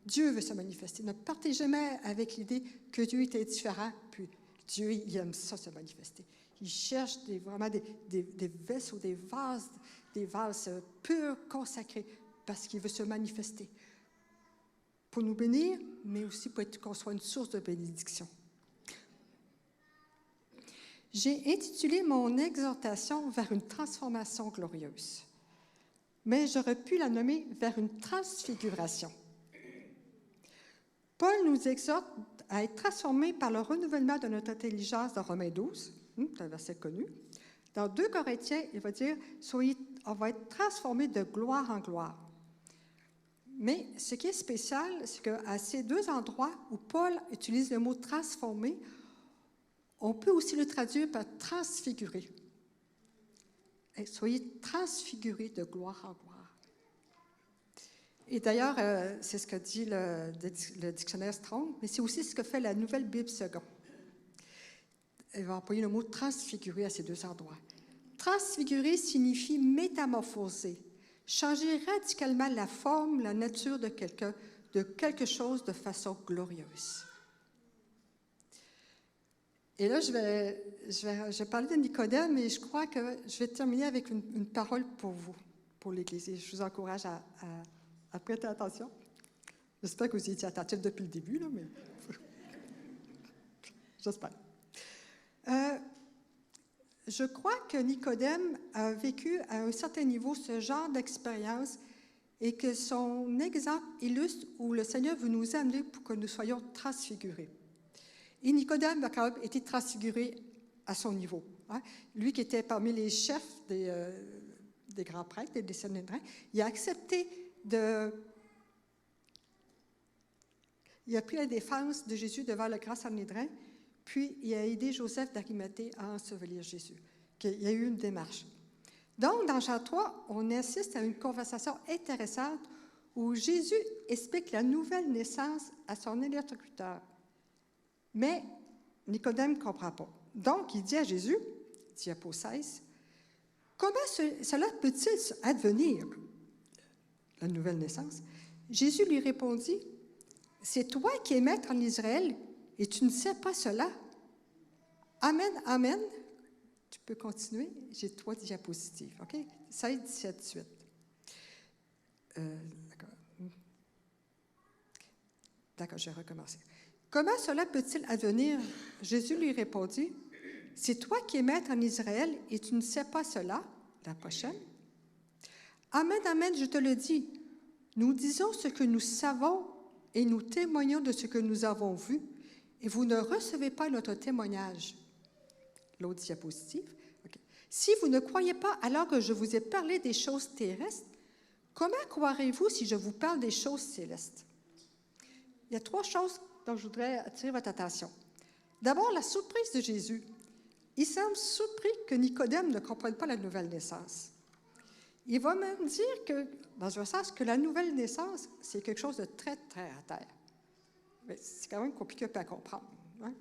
Dieu veut se manifester. Ne partez jamais avec l'idée que Dieu était différent, puis Dieu, il aime ça se manifester. Il cherche vraiment des vaisseaux, des vases purs, consacrés, parce qu'il veut se manifester. Pour nous bénir, mais aussi pour qu'on soit une source de bénédiction. J'ai intitulé mon exhortation « Vers une transformation glorieuse », mais j'aurais pu la nommer « Vers une transfiguration ». Paul nous exhorte à être transformés par le renouvellement de notre intelligence dans Romains 12, c'est un verset connu. Dans 2 Corinthiens, il va dire « On va être transformés de gloire en gloire ». Mais ce qui est spécial, c'est qu'à ces deux endroits où Paul utilise le mot « transformer », on peut aussi le traduire par « transfigurer ». Soyez transfigurés de gloire en gloire. Et d'ailleurs, c'est ce que dit le dictionnaire Strong, mais c'est aussi ce que fait la Nouvelle Bible Second. Elle va employer le mot « transfigurer » à ces deux endroits. Transfigurer signifie métamorphoser, changer radicalement la forme, la nature de quelque chose de façon glorieuse. Et là, je vais parler de Nicodème, mais je crois que je vais terminer avec une parole pour vous, pour l'Église. Et je vous encourage à prêter attention. J'espère que vous étiez attentifs depuis le début, là, mais j'espère. Je crois que Nicodème a vécu à un certain niveau ce genre d'expérience et que son exemple illustre où le Seigneur veut nous amener pour que nous soyons transfigurés. Et Nicodème a quand même été transfiguré à son niveau. Hein. Lui qui était parmi les chefs des grands prêtres, des Sanhédrins, il a accepté il a pris la défense de Jésus devant le grand Sanhédrin, puis il a aidé Joseph d'Arimathée à ensevelir Jésus. Il y a eu une démarche. Donc, dans Jean 3, on assiste à une conversation intéressante où Jésus explique la nouvelle naissance à son interlocuteur. Mais Nicodème ne comprend pas. Donc, il dit à Jésus, diapo 16, « Comment cela peut-il advenir, la nouvelle naissance? » Jésus lui répondit, « C'est toi qui es maître en Israël et tu ne sais pas cela. » Amen, amen. Tu peux continuer. J'ai 3 diapositives. OK? 16, 17, 18. D'accord. D'accord, je vais recommencer. Comment cela peut-il advenir? Jésus lui répondit, « C'est toi qui es maître en Israël et tu ne sais pas cela. » La prochaine. « Amen, amen, je te le dis. Nous disons ce que nous savons et nous témoignons de ce que nous avons vu, et vous ne recevez pas notre témoignage. » L'autre diapositive. Okay. « Si vous ne croyez pas alors que je vous ai parlé des choses terrestres, comment croirez-vous si je vous parle des choses célestes? » Il y a 3 choses dont je voudrais attirer votre attention. D'abord, la surprise de Jésus. Il semble surpris que Nicodème ne comprenne pas la nouvelle naissance. Il va même dire que, dans un sens, que la nouvelle naissance, c'est quelque chose de très, très à terre. Mais c'est quand même compliqué à comprendre. Hein?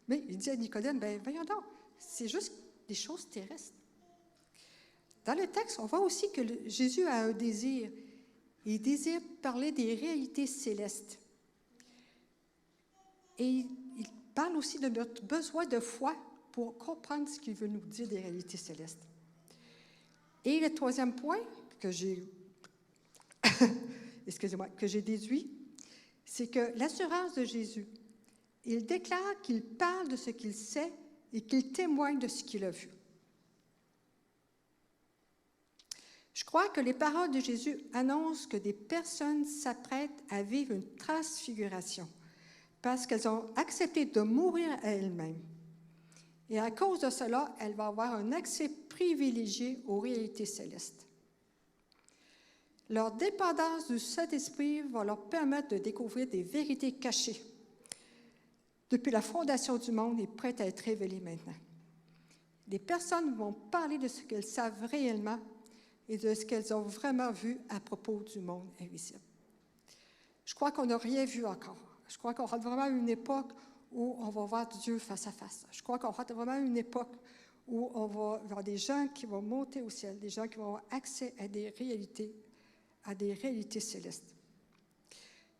Mais il dit à Nicodème, bien, voyons donc, c'est juste des choses terrestres. Dans le texte, on voit aussi que Jésus a un désir. Il désire parler des réalités célestes. Et il parle aussi de notre besoin de foi pour comprendre ce qu'il veut nous dire des réalités célestes. Et le 3e point que j'ai que j'ai déduit, c'est que l'assurance de Jésus, il déclare qu'il parle de ce qu'il sait et qu'il témoigne de ce qu'il a vu. Je crois que les paroles de Jésus annoncent que des personnes s'apprêtent à vivre une transfiguration parce qu'elles ont accepté de mourir à elles-mêmes. Et à cause de cela, elles vont avoir un accès privilégié aux réalités célestes. Leur dépendance du Saint-Esprit va leur permettre de découvrir des vérités cachées depuis la fondation du monde et prêtes à être révélées maintenant. Les personnes vont parler de ce qu'elles savent réellement et de ce qu'elles ont vraiment vu à propos du monde invisible. Je crois qu'on n'a rien vu encore. Je crois qu'on rentre vraiment à une époque où on va voir Dieu face à face. Je crois qu'on rentre vraiment à une époque où on va voir des gens qui vont monter au ciel, des gens qui vont avoir accès à des réalités célestes.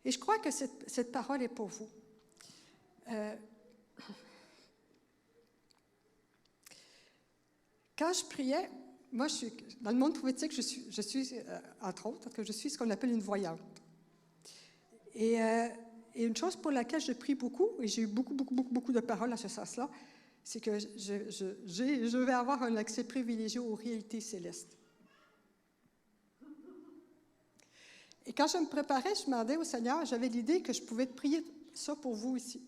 Et je crois que cette parole est pour vous. Quand je priais, moi, dans le monde prophétique, je suis entre autres, parce que je suis ce qu'on appelle une voyante. Et une chose pour laquelle je prie beaucoup, et j'ai eu beaucoup de paroles à ce sens-là, c'est que je vais avoir un accès privilégié aux réalités célestes. Et quand je me préparais, je demandais au Seigneur, j'avais l'idée que je pouvais prier ça pour vous ici.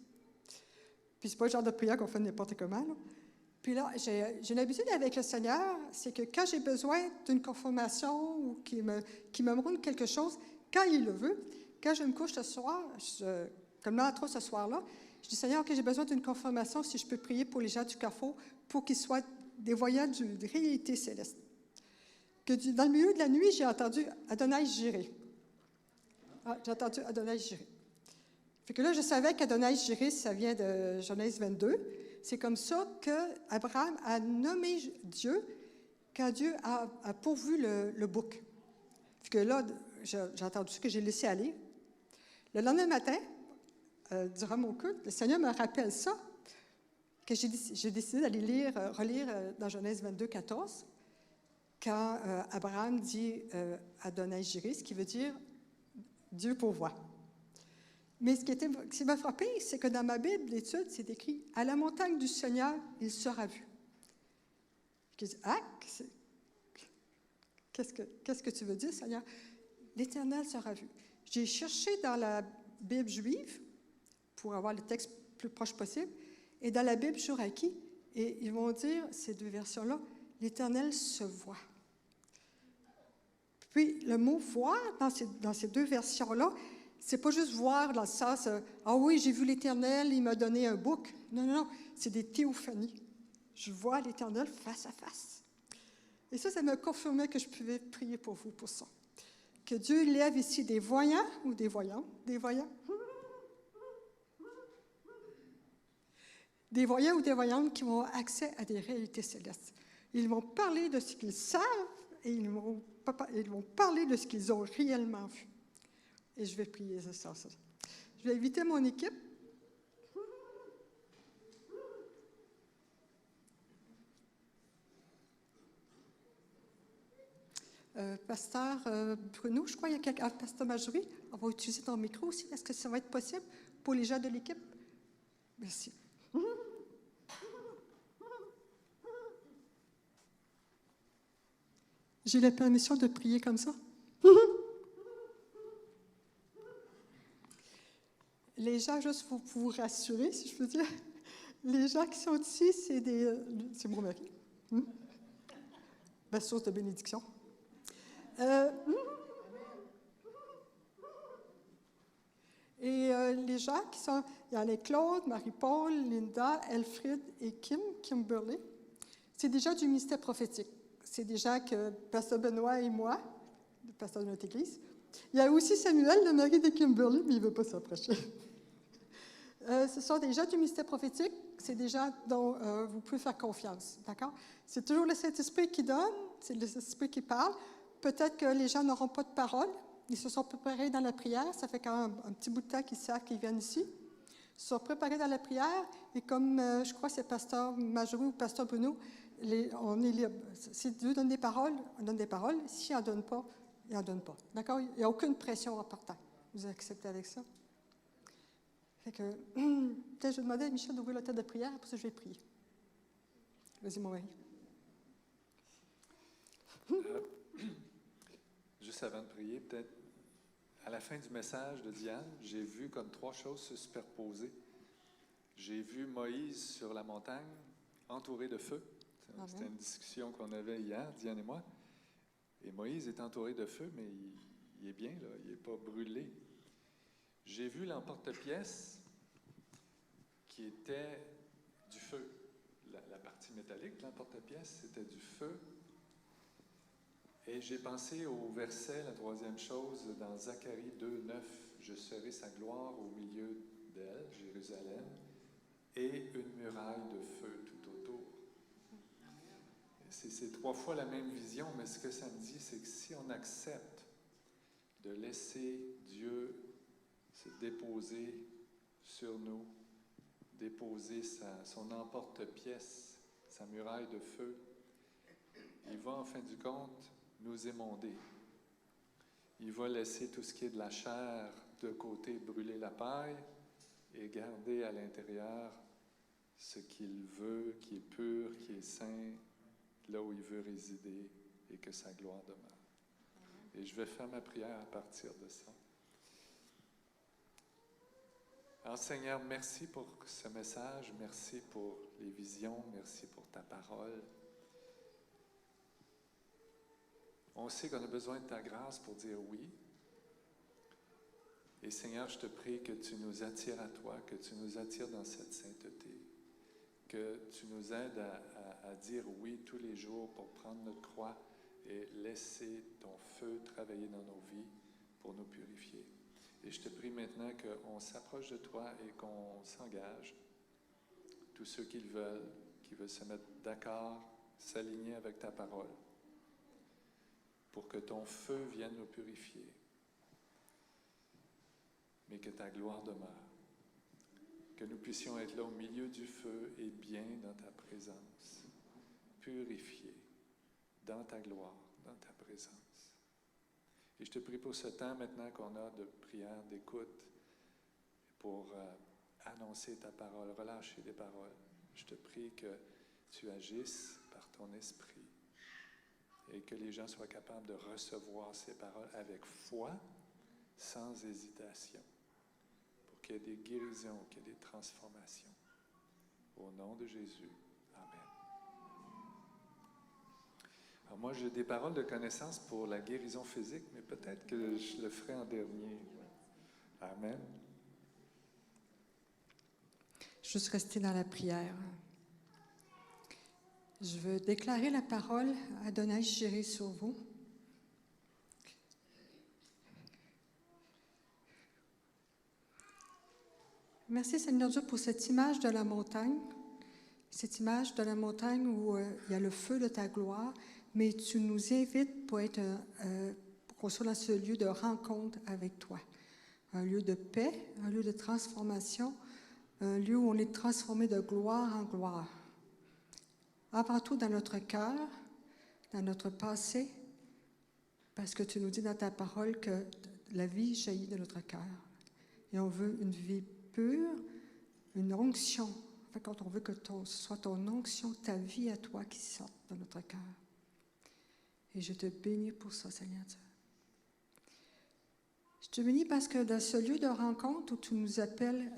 Puis c'est pas le genre de prière qu'on fait n'importe comment, là. Puis là, j'ai une habitude avec le Seigneur, c'est que quand j'ai besoin d'une confirmation ou qu'il me montre quelque chose, quand il le veut, quand je me couche ce soir, comme là, ce soir-là, je dis, Seigneur, que j'ai besoin d'une confirmation si je peux prier pour les gens du Carrefour pour qu'ils soient des voyants de réalité céleste. Que dans le milieu de la nuit, j'ai entendu Adonai Jiré. Ah, j'ai entendu Adonai Jiré. Fait que là, je savais qu'Adonai Jiré, ça vient de Genèse 22. C'est comme ça qu'Abraham a nommé Dieu quand Dieu a pourvu le bouc. Fait que là, j'ai entendu ce que j'ai laissé aller. Le lendemain matin, durant mon culte, le Seigneur me rappelle ça, que j'ai décidé d'aller relire dans Genèse 22, 14, quand Abraham dit Adonai Jiré, ce qui veut dire Dieu pourvoit. Mais ce qui m'a frappé, c'est que dans ma Bible, l'étude, c'est écrit « À la montagne du Seigneur, il sera vu ». Je dis « Ah, qu'est-ce que tu veux dire, Seigneur? L'Éternel sera vu. » J'ai cherché dans la Bible juive pour avoir le texte le plus proche possible, et dans la Bible Chouraki, et ils vont dire, ces 2 versions-là, « L'Éternel se voit ». Puis le mot « voir » dans ces 2 versions-là, c'est pas juste voir dans le sens « Ah oui, j'ai vu l'Éternel, il m'a donné un bouc ». Non, c'est des théophanies. Je vois l'Éternel face à face. Et ça m'a confirmé que je pouvais prier pour vous pour ça. Que Dieu lève ici des voyants ou des voyantes, des voyants, Des voyants ou des voyantes qui vont avoir accès à des réalités célestes. Ils vont parler de ce qu'ils savent et ils vont parler de ce qu'ils ont réellement vu. Et je vais prier ça. Je vais inviter mon équipe. Pasteur Bruno, je crois qu'il y a quelqu'un. Pasteur Marjorie, on va utiliser ton micro aussi. Est-ce que ça va être possible pour les gens de l'équipe? Merci. J'ai la permission de prier comme ça? Les gens, juste pour vous rassurer, si je peux dire, les gens qui sont ici, c'est mon mari. Ma source de bénédiction. Et les gens qui sont, il y en a Claude, Marie-Paul, Linda, Elfried et Kimberly. C'est des gens du ministère prophétique. C'est des gens que Pasteur Benoît et moi, le pasteur de notre Église. Il y a aussi Samuel, le mari de Kimberly, mais il ne veut pas s'approcher. Ce sont des gens du ministère prophétique. C'est des gens dont vous pouvez faire confiance. D'accord? C'est toujours le Saint-Esprit qui donne, c'est le Saint-Esprit qui parle. Peut-être que les gens n'auront pas de parole. Ils se sont préparés dans la prière. Ça fait quand même un petit bout de temps qu'ils savent qu'ils viennent ici. Ils se sont préparés dans la prière. Et comme je crois que c'est Pasteur Marjorie ou Pasteur Bruno, on est libre. Si Dieu donne des paroles, on donne des paroles. S'il n'en donne pas, il n'en donne pas. D'accord? Il n'y a aucune pression en partant. Vous acceptez avec ça? Fait que, peut-être je vais demander à Michel d'ouvrir le temps de prière, après ça je vais prier. Vas-y, mon mari. Juste avant de prier, peut-être, à la fin du message de Diane, j'ai vu comme 3 choses se superposer. J'ai vu Moïse sur la montagne, entouré de feu. C'était une discussion qu'on avait hier, Diane et moi. Et Moïse est entouré de feu, mais il est bien, là, il n'est pas brûlé. J'ai vu l'emporte-pièce qui était du feu. La partie métallique de l'emporte-pièce, c'était du feu. Et j'ai pensé au verset, la 3e chose, dans Zacharie 2:9, « Je serai sa gloire au milieu d'elle, Jérusalem, et une muraille de feu tout autour. » C'est 3 fois la même vision, mais ce que ça me dit, c'est que si on accepte de laisser Dieu se déposer sur nous, déposer son emporte-pièce, sa muraille de feu, il va en fin du compte nous émonder. Il va laisser tout ce qui est de la chair de côté, brûler la paille et garder à l'intérieur ce qu'il veut, qui est pur, qui est saint, là où il veut résider et que sa gloire demeure. Et je vais faire ma prière à partir de ça. Alors Seigneur, merci pour ce message, merci pour les visions, merci pour ta parole. On sait qu'on a besoin de ta grâce pour dire oui. Et Seigneur, je te prie que tu nous attires à toi, que tu nous attires dans cette sainteté, que tu nous aides à dire oui tous les jours pour prendre notre croix et laisser ton feu travailler dans nos vies pour nous purifier. Et je te prie maintenant qu'on s'approche de toi et qu'on s'engage, tous ceux qui veulent se mettre d'accord, s'aligner avec ta parole, pour que ton feu vienne nous purifier, mais que ta gloire demeure, que nous puissions être là au milieu du feu et bien dans ta présence, purifiés dans ta gloire, dans ta présence. Et je te prie pour ce temps maintenant qu'on a de prière, d'écoute, pour annoncer ta parole, relâcher des paroles. Je te prie que tu agisses par ton esprit et que les gens soient capables de recevoir ces paroles avec foi, sans hésitation, pour qu'il y ait des guérisons, qu'il y ait des transformations. Au nom de Jésus. Amen. Alors moi, j'ai des paroles de connaissance pour la guérison physique, mais peut-être que je le ferai en dernier. Amen. Juste rester dans la prière. Je veux déclarer la parole à Adonai Jireh sur vous. Merci Seigneur Dieu pour cette image de la montagne. cette image de la montagne où il y a le feu de ta gloire, mais tu nous invites pour qu'on soit dans ce lieu de rencontre avec toi. Un lieu de paix, un lieu de transformation, un lieu où on est transformé de gloire en gloire. Avant tout dans notre cœur, dans notre passé, parce que tu nous dis dans ta parole que la vie jaillit de notre cœur. Et on veut une vie pure, une onction. Enfin, quand on veut que ce soit ton onction, ta vie à toi qui sorte de notre cœur. Et je te bénis pour ça, Seigneur Dieu. Je te bénis parce que dans ce lieu de rencontre où tu nous appelles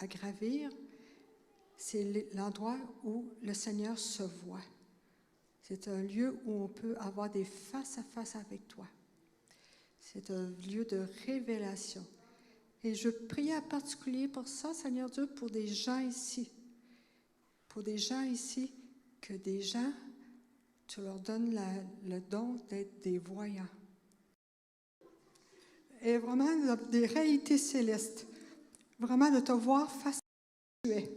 à gravir, c'est l'endroit où le Seigneur se voit. C'est un lieu où on peut avoir des face-à-face avec toi. C'est un lieu de révélation. Et je prie en particulier pour ça, Seigneur Dieu, pour des gens ici. Pour des gens ici, que des gens, tu leur donnes le don d'être des voyants. Et vraiment des réalités célestes. Vraiment de te voir face à qui tu es.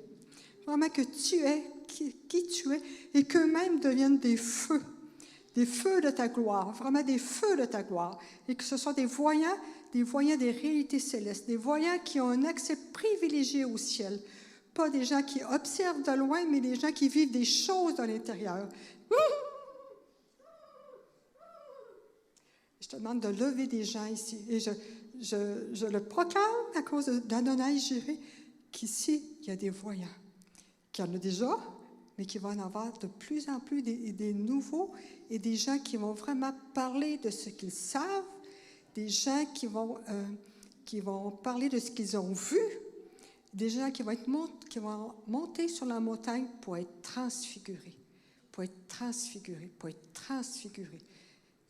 Vraiment que tu es qui tu es et qu'eux-mêmes deviennent des feux de ta gloire, vraiment des feux de ta gloire. Et que ce soit des voyants des réalités célestes, des voyants qui ont un accès privilégié au ciel. Pas des gens qui observent de loin, mais des gens qui vivent des choses dans l'intérieur. Je te demande de lever des gens ici. Et je le proclame à cause d'Adonai Jireh, qu'ici, il y a des voyants. Qu'il y en a déjà, mais qu'il va en avoir de plus en plus des nouveaux et des gens qui vont vraiment parler de ce qu'ils savent, des gens qui vont parler de ce qu'ils ont vu, des gens qui vont monter sur la montagne pour être transfigurés,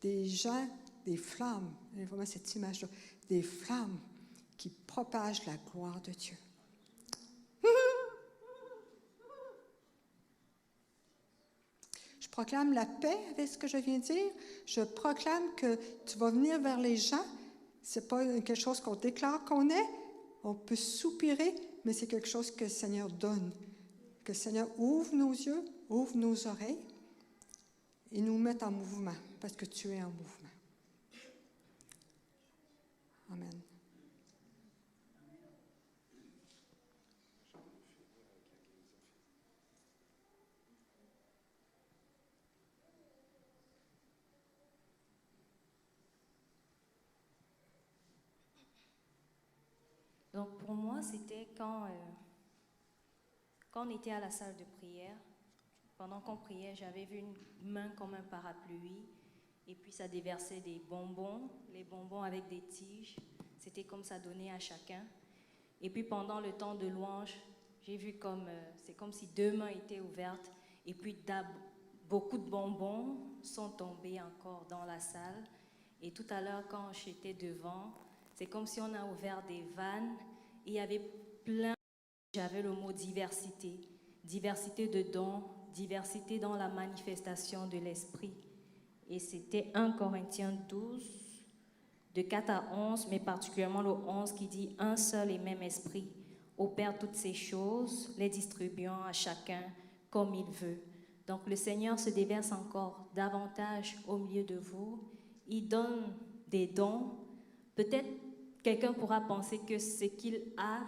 Des gens, des flammes, vraiment cette image-là, des flammes qui propagent la gloire de Dieu. Je proclame la paix avec ce que je viens de dire. Je proclame que tu vas venir vers les gens. Ce n'est pas quelque chose qu'on déclare qu'on est. On peut soupirer, mais c'est quelque chose que le Seigneur donne. Que le Seigneur ouvre nos yeux, ouvre nos oreilles et nous mette en mouvement, parce que tu es en mouvement. Amen. Donc pour moi, c'était quand on était à la salle de prière. Pendant qu'on priait, j'avais vu une main comme un parapluie et puis ça déversait des bonbons, les bonbons avec des tiges. C'était comme ça donné à chacun. Et puis pendant le temps de louange, j'ai vu c'est comme si deux mains étaient ouvertes et puis beaucoup de bonbons sont tombés encore dans la salle. Et tout à l'heure, quand j'étais devant, c'est comme si on a ouvert des vannes et il y avait plein. J'avais le mot diversité. Diversité de dons, diversité dans la manifestation de l'esprit. Et c'était 1 Corinthiens 12, de 4 à 11, mais particulièrement le 11 qui dit « Un seul et même esprit opère toutes ces choses, les distribuant à chacun comme il veut. » Donc le Seigneur se déverse encore davantage au milieu de vous. Il donne des dons. Peut-être quelqu'un pourra penser que ce qu'il a,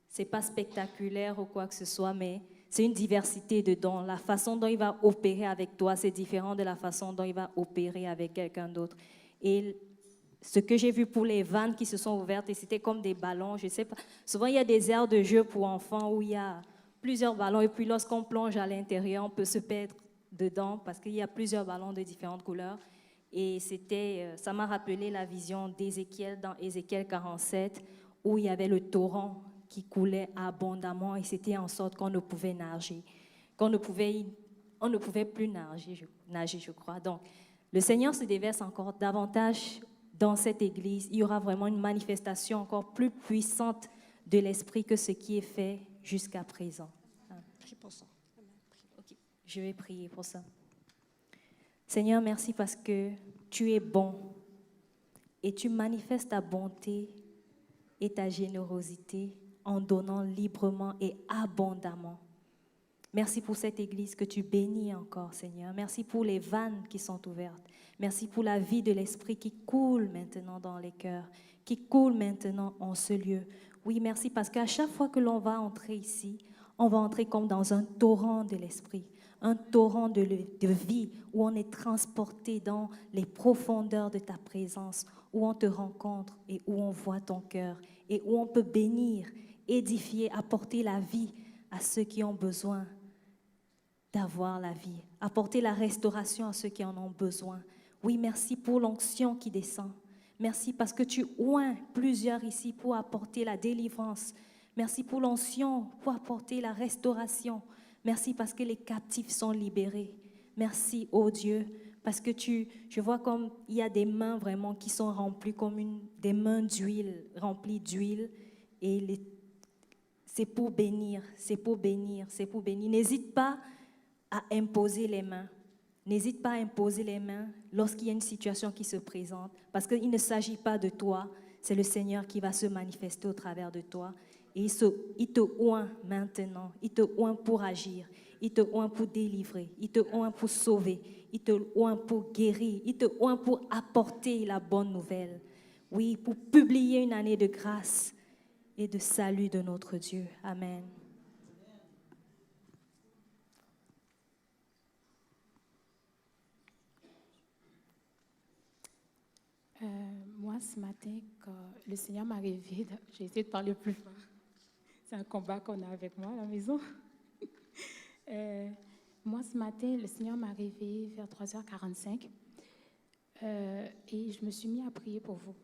c'est pas spectaculaire ou quoi que ce soit, mais c'est une diversité de dons. La façon dont il va opérer avec toi, c'est différent de la façon dont il va opérer avec quelqu'un d'autre. Et ce que j'ai vu pour les vannes qui se sont ouvertes, et c'était comme des ballons, je sais pas. Souvent, il y a des aires de jeu pour enfants où il y a plusieurs ballons, et puis lorsqu'on plonge à l'intérieur, on peut se perdre dedans parce qu'il y a plusieurs ballons de différentes couleurs. Et ça m'a rappelé la vision d'Ézéchiel dans Ézéchiel 47, où il y avait le torrent qui coulait abondamment et c'était en sorte qu'on ne pouvait nager, on ne pouvait plus nager, je crois. Donc, le Seigneur se déverse encore davantage dans cette église. Il y aura vraiment une manifestation encore plus puissante de l'Esprit que ce qui est fait jusqu'à présent. Prie pour ça. Okay. Je vais prier pour ça. Seigneur, merci parce que tu es bon et tu manifestes ta bonté et ta générosité en donnant librement et abondamment. Merci pour cette église que tu bénis encore, Seigneur. Merci pour les vannes qui sont ouvertes. Merci pour la vie de l'Esprit qui coule maintenant dans les cœurs, qui coule maintenant en ce lieu. Oui, merci parce qu'à chaque fois que l'on va entrer ici, on va entrer comme dans un torrent de l'Esprit, un torrent de vie où on est transporté dans les profondeurs de ta présence, où on te rencontre et où on voit ton cœur et où on peut bénir, édifier, apporter la vie à ceux qui ont besoin d'avoir la vie, apporter la restauration à ceux qui en ont besoin. Oui, merci pour l'onction qui descend. Merci parce que tu oins plusieurs ici pour apporter la délivrance. Merci pour l'onction pour apporter la restauration. Merci parce que les captifs sont libérés. Merci, ô Dieu, parce que je vois comme il y a des mains vraiment qui sont remplies comme des mains d'huile, remplies d'huile. Et c'est pour bénir, c'est pour bénir, c'est pour bénir. N'hésite pas à imposer les mains. N'hésite pas à imposer les mains lorsqu'il y a une situation qui se présente, parce qu'il ne s'agit pas de toi, c'est le Seigneur qui va se manifester au travers de toi. Et il te oint maintenant, il te oint pour agir, il te oint pour délivrer, il te oint pour sauver, il te oint pour guérir, il te oint pour apporter la bonne nouvelle. Oui, pour publier une année de grâce et de salut de notre Dieu. Amen. Moi, ce matin, quand le Seigneur m'a réveillée, j'ai essayé de parler plus fort. C'est un combat qu'on a avec moi à la maison. Moi, ce matin, le Seigneur m'a réveillée vers 3h45 et je me suis mis à prier pour vous.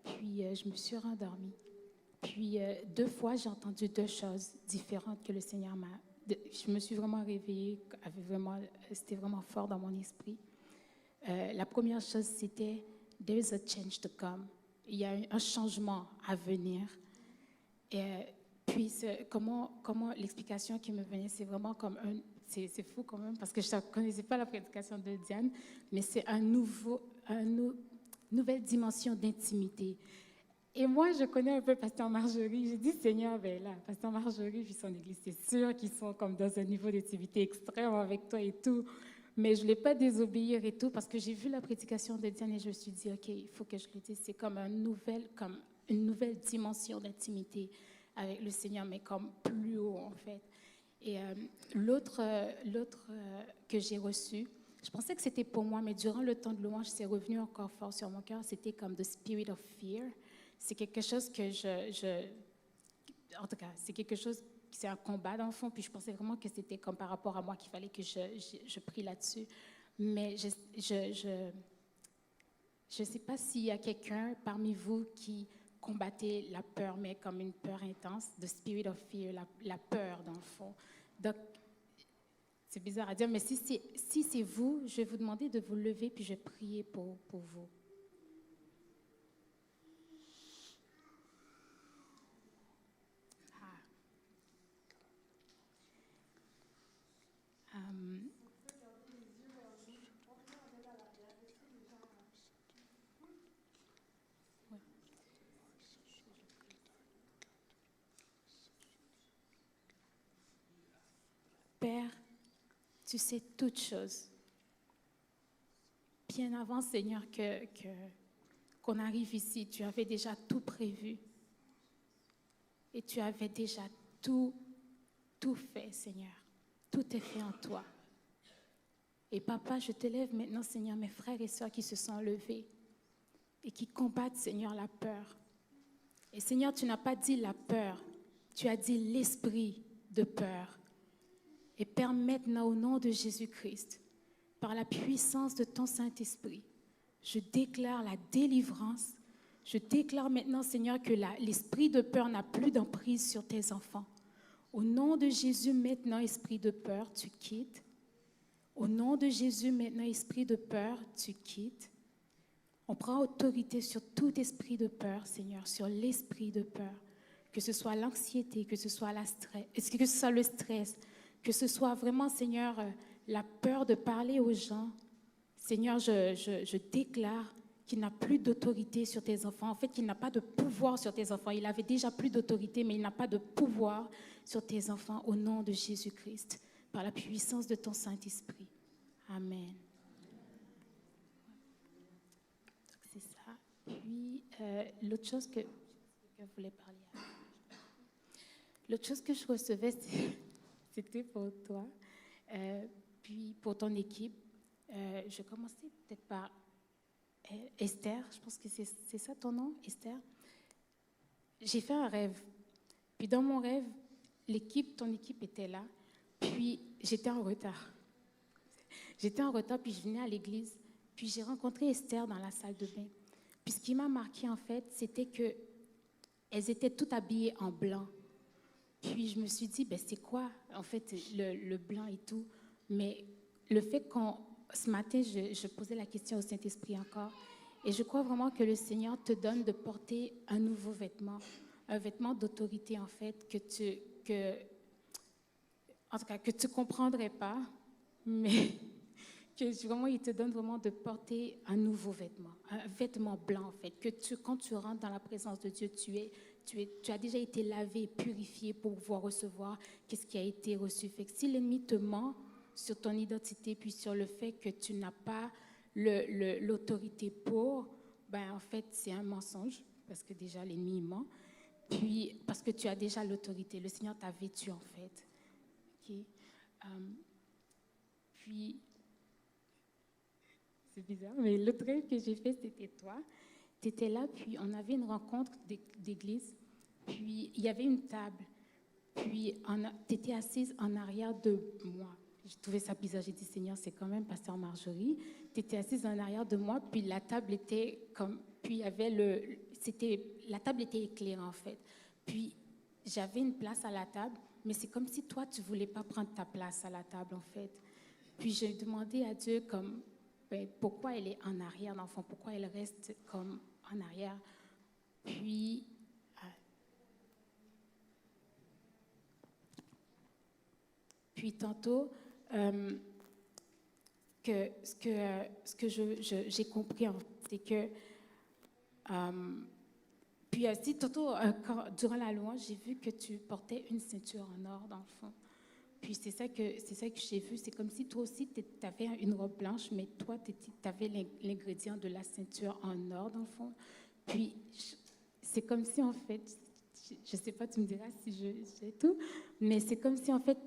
Puis, je me suis rendormie. Puis, 2 fois, j'ai entendu 2 choses différentes que le Seigneur m'a... Je me suis vraiment réveillée, c'était vraiment fort dans mon esprit. La première chose, c'était « There is a change to come ». Il y a un changement à venir. Et puis, comment l'explication qui me venait, c'est vraiment comme c'est fou quand même, parce que je ne connaissais pas la prédication de Diane, mais c'est nouvelle dimension d'intimité. Et moi, je connais un peu Pasteur Marjorie. J'ai dit, Seigneur, ben là, Pasteur Marjorie, puis son église, c'est sûr qu'ils sont comme dans un niveau d'intimité extrême avec toi et tout. Mais je ne voulais pas désobéir et tout, parce que j'ai vu la prédication de Diane et je me suis dit, OK, il faut que je le dise. C'est comme une nouvelle dimension d'intimité avec le Seigneur, mais comme plus haut, en fait. Et l'autre que j'ai reçu, je pensais que c'était pour moi, mais durant le temps de louange, c'est revenu encore fort sur mon cœur. C'était comme the spirit of fear. C'est quelque chose que en tout cas, c'est quelque chose, c'est un combat dans le fond, puis je pensais vraiment que c'était comme par rapport à moi qu'il fallait que je prie là-dessus. Mais je sais pas s'il y a quelqu'un parmi vous qui combattez la peur, mais comme une peur intense, the spirit of fear, la peur dans le fond. Donc, c'est bizarre à dire, mais si c'est vous, je vais vous demander de vous lever, puis je vais prier pour vous. Père, tu sais toutes choses. Bien avant, Seigneur, qu'on arrive ici, tu avais déjà tout prévu. Et tu avais déjà tout fait, Seigneur. Tout est fait en toi. Et Papa, je te lève maintenant, Seigneur, mes frères et sœurs qui se sont levés et qui combattent, Seigneur, la peur. Et Seigneur, tu n'as pas dit la peur, tu as dit l'esprit de peur. Et Père, maintenant, au nom de Jésus-Christ, par la puissance de ton Saint-Esprit, je déclare la délivrance. Je déclare maintenant, Seigneur, que l'esprit de peur n'a plus d'emprise sur tes enfants. Au nom de Jésus, maintenant, esprit de peur, tu quittes. Au nom de Jésus, maintenant, esprit de peur, tu quittes. On prend autorité sur tout esprit de peur, Seigneur, sur l'esprit de peur. Que ce soit l'anxiété, que ce soit que ce soit le stress, que ce soit vraiment, Seigneur, la peur de parler aux gens. Seigneur, je déclare qu'il n'a plus d'autorité sur tes enfants. En fait, qu'il n'a pas de pouvoir sur tes enfants. Il avait déjà plus d'autorité, mais il n'a pas de pouvoir sur tes enfants au nom de Jésus-Christ, par la puissance de ton Saint-Esprit. Amen. C'est ça. Puis, l'autre chose que je voulais parler. L'autre chose que je recevais, c'était pour toi, puis pour ton équipe. Je commençais peut-être par Esther, je pense que c'est ça ton nom, Esther. J'ai fait un rêve. Puis dans mon rêve, ton équipe était là, puis j'étais en retard. J'étais en retard, puis je venais à l'église, puis j'ai rencontré Esther dans la salle de bain. Puis ce qui m'a marqué, en fait, c'était qu'elles étaient toutes habillées en blanc. Puis je me suis dit, ben, c'est quoi, en fait, le blanc et tout. Mais le fait ce matin, je posais la question au Saint-Esprit encore. Et je crois vraiment que le Seigneur te donne de porter un nouveau vêtement. Un vêtement d'autorité, en fait, en tout cas, que tu ne comprendrais pas, mais que vraiment, il te donne vraiment de porter un nouveau vêtement, un vêtement blanc, en fait, que quand tu rentres dans la présence de Dieu, tu as déjà été lavé, purifié pour pouvoir recevoir qu'est-ce qui a été reçu. Fait que si l'ennemi te ment sur ton identité, puis sur le fait que tu n'as pas l'autorité pour, ben en fait, c'est un mensonge, parce que déjà, l'ennemi ment, puis parce que tu as déjà l'autorité. Le Seigneur t'a vêtu, en fait. Okay. Puis, c'est bizarre, mais l'autre rêve que j'ai fait, c'était toi. Tu étais là, puis on avait une rencontre d'église, puis il y avait une table, puis tu étais assise en arrière de moi. J'ai trouvé ça bizarre, j'ai dit, Seigneur, c'est quand même Pasteur Marjorie. Tu étais assise en arrière de moi, puis la table était comme, puis il y avait la table était éclairée en fait. Puis j'avais une place à la table, mais c'est comme si toi, tu ne voulais pas prendre ta place à la table en fait. Puis j'ai demandé à Dieu comme, pourquoi elle est en arrière, dans le fond, pourquoi elle reste comme en arrière. Puis tantôt, ce que j'ai compris, en fait, c'est que, puis aussi, tantôt, durant la louange, j'ai vu que tu portais une ceinture en or, dans le fond. Puis c'est ça que j'ai vu, c'est comme si toi aussi, tu avais une robe blanche, mais toi, tu avais l'ingrédient de la ceinture en or, dans le fond. Puis c'est comme si, en fait, je ne sais pas, tu me diras si j'ai tout, mais c'est comme si, en fait,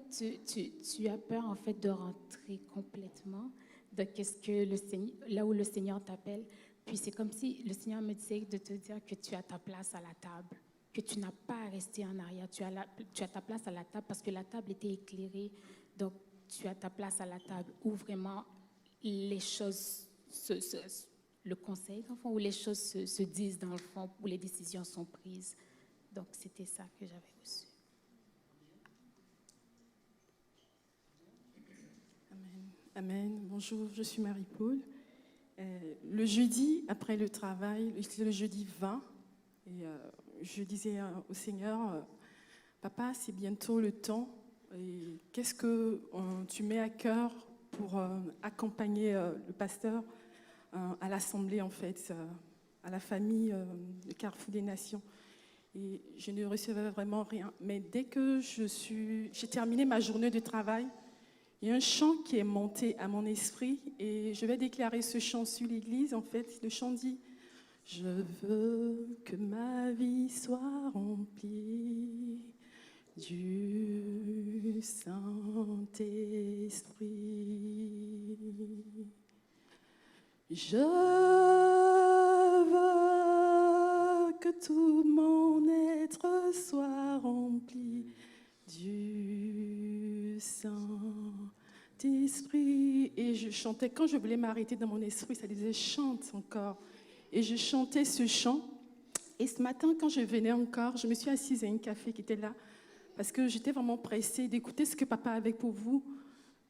tu as peur, en fait, de rentrer complètement dans là où le Seigneur t'appelle. Puis c'est comme si le Seigneur me disait de te dire que tu as ta place à la table, que tu n'as pas à rester en arrière. Tu as ta place à la table parce que la table était éclairée. Donc, tu as ta place à la table où vraiment les choses, le conseil, dans le fond, où les choses se disent dans le fond, où les décisions sont prises. Donc, c'était ça que j'avais reçu. Amen. Amen. Bonjour, je suis Marie-Paul. Le jeudi, après le travail, c'était le jeudi 20, et je disais au Seigneur, Papa, c'est bientôt le temps, et qu'est-ce que tu mets à cœur pour accompagner le pasteur à l'Assemblée, en fait, à la famille de Carrefour des Nations. Et je ne recevais vraiment rien. Mais dès que j'ai terminé ma journée de travail, il y a un chant qui est monté à mon esprit et je vais déclarer ce chant sur l'église. En fait, le chant dit « Je veux que ma vie soit remplie du Saint-Esprit. Je veux que tout mon être soit rempli du Saint-Esprit. » Et je chantais, quand je voulais m'arrêter dans mon esprit, ça disait « chante encore ». Et je chantais ce chant. Et ce matin, quand je venais encore, je me suis assise à un café qui était là, parce que j'étais vraiment pressée d'écouter ce que papa avait pour vous.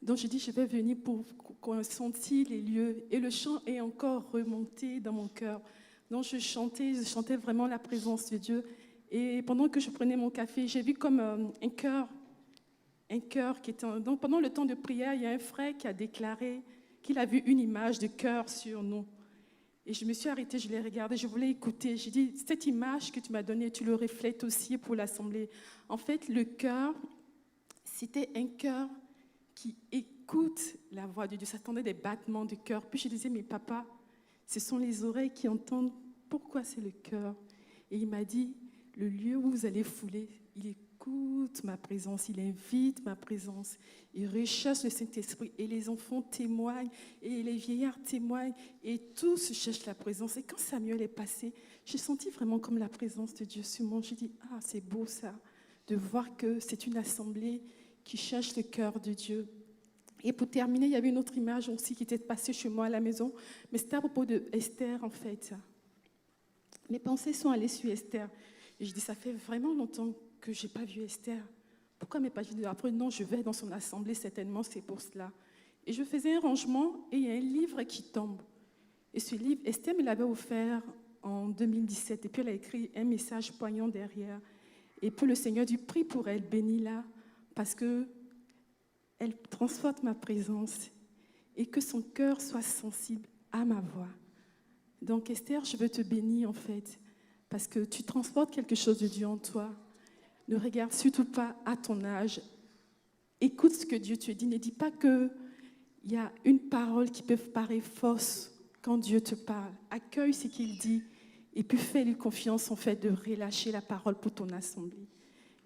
Donc je dis, je vais venir pour qu'on sente les lieux. Et le chant est encore remonté dans mon cœur. Donc je chantais vraiment la présence de Dieu. Et pendant que je prenais mon café, j'ai vu comme un cœur qui était... Donc pendant le temps de prière, il y a un frère qui a déclaré qu'il a vu une image de cœur sur nous. Et je me suis arrêtée, je l'ai regardé, je voulais écouter. J'ai dit, cette image que tu m'as donnée, tu le reflètes aussi pour l'Assemblée. En fait, le cœur, c'était un cœur qui écoute la voix de Dieu. Ça attendait des battements de cœur. Puis je disais, mais papa, ce sont les oreilles qui entendent. Pourquoi c'est le cœur? Et il m'a dit, le lieu où vous allez fouler, il écoute ma présence, il invite ma présence, il recherche le Saint-Esprit. Et les enfants témoignent, et les vieillards témoignent, et tous cherchent la présence. Et quand Samuel est passé, j'ai senti vraiment comme la présence de Dieu sur moi. J'ai dit, ah, c'est beau ça, de voir que c'est une assemblée qui cherche le cœur de Dieu. Et pour terminer, il y avait une autre image aussi qui était passée chez moi à la maison, mais c'était à propos de Esther en fait. Mes pensées sont allées sur Esther. Et je dis, ça fait vraiment longtemps que je n'ai pas vu Esther. Pourquoi mes pages? Après, non, je vais dans son assemblée, certainement, c'est pour cela. Et je faisais un rangement et il y a un livre qui tombe. Et ce livre, Esther me l'avait offert en 2017. Et puis elle a écrit un message poignant derrière. Et puis le Seigneur dit, prie pour elle, bénis-la, parce que elle transporte ma présence et que son cœur soit sensible à ma voix. Donc Esther, je veux te bénir en fait, parce que tu transportes quelque chose de Dieu en toi. Ne regarde surtout pas à ton âge. Écoute ce que Dieu te dit. Ne dis pas qu'il y a une parole qui peut paraître fausse quand Dieu te parle. Accueille ce qu'il dit et puis fais-lui confiance en fait de relâcher la parole pour ton assemblée.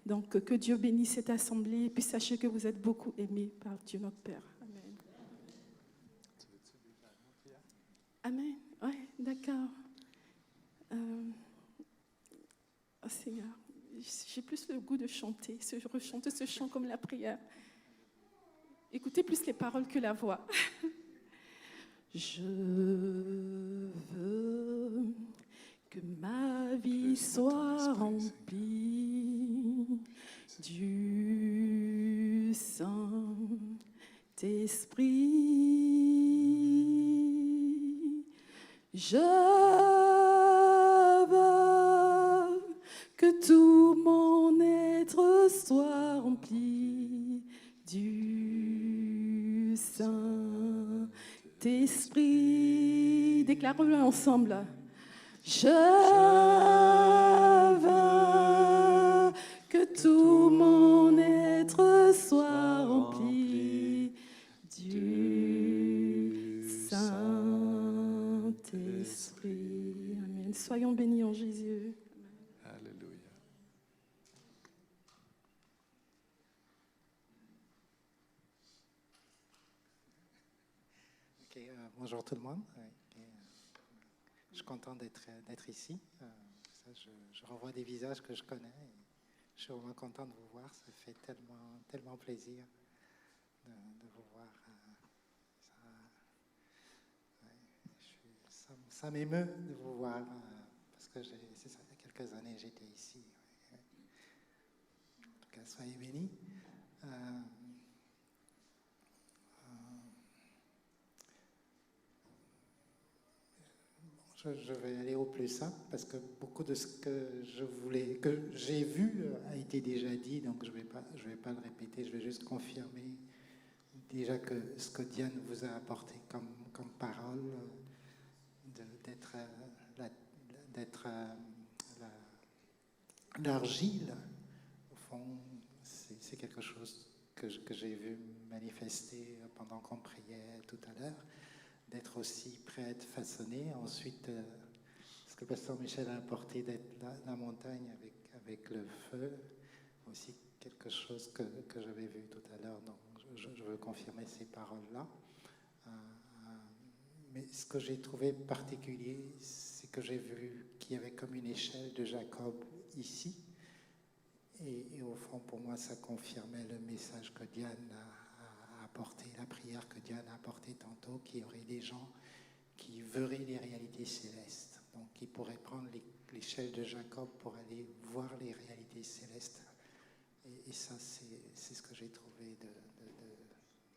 Donc que Dieu bénisse cette assemblée et puis sachez que vous êtes beaucoup aimés par Dieu notre Père. Amen. Amen. Oui, d'accord. Oh Seigneur, j'ai plus le goût de chanter, rechanter ce chant comme la prière. Écoutez plus les paroles que la voix. Je veux que ma vie soit remplie du Saint-Esprit. Je veux que tout mon être soit rempli du Saint-Esprit. Déclarons-le ensemble. Je veux que tout mon être soit rempli du Saint-Esprit. Amen. Soyons bénis en Jésus. Alléluia. Bonjour tout le monde. Je suis content d'être ici. Je revois des visages que je connais. Et je suis vraiment content de vous voir. Ça fait tellement plaisir de vous voir. Ça m'émeut de vous voir parce que c'est ça, il y a quelques années j'étais ici. En tout cas, soyez bénis. Je vais aller au plus simple parce que beaucoup de ce que j'ai vu a été déjà dit, donc je vais pas le répéter, je vais juste confirmer déjà que ce que Diane vous a apporté comme parole, d'être l'argile, au fond, c'est quelque chose que j'ai vu manifester pendant qu'on priait tout à l'heure. D'être aussi prêt à être façonné. Ensuite, ce que Pasteur Michel a apporté, d'être la montagne avec le feu, aussi quelque chose que j'avais vu tout à l'heure. Donc, je veux confirmer ces paroles-là. Mais ce que j'ai trouvé particulier, c'est que j'ai vu qu'il y avait comme une échelle de Jacob ici. Et au fond, pour moi, ça confirmait le message que Diane a apporté, la prière que Diane a apportée tantôt, qu'il y aurait des gens qui verraient les réalités célestes. Donc, qui pourraient prendre l'échelle de Jacob pour aller voir les réalités célestes. Et ça, c'est ce que j'ai trouvé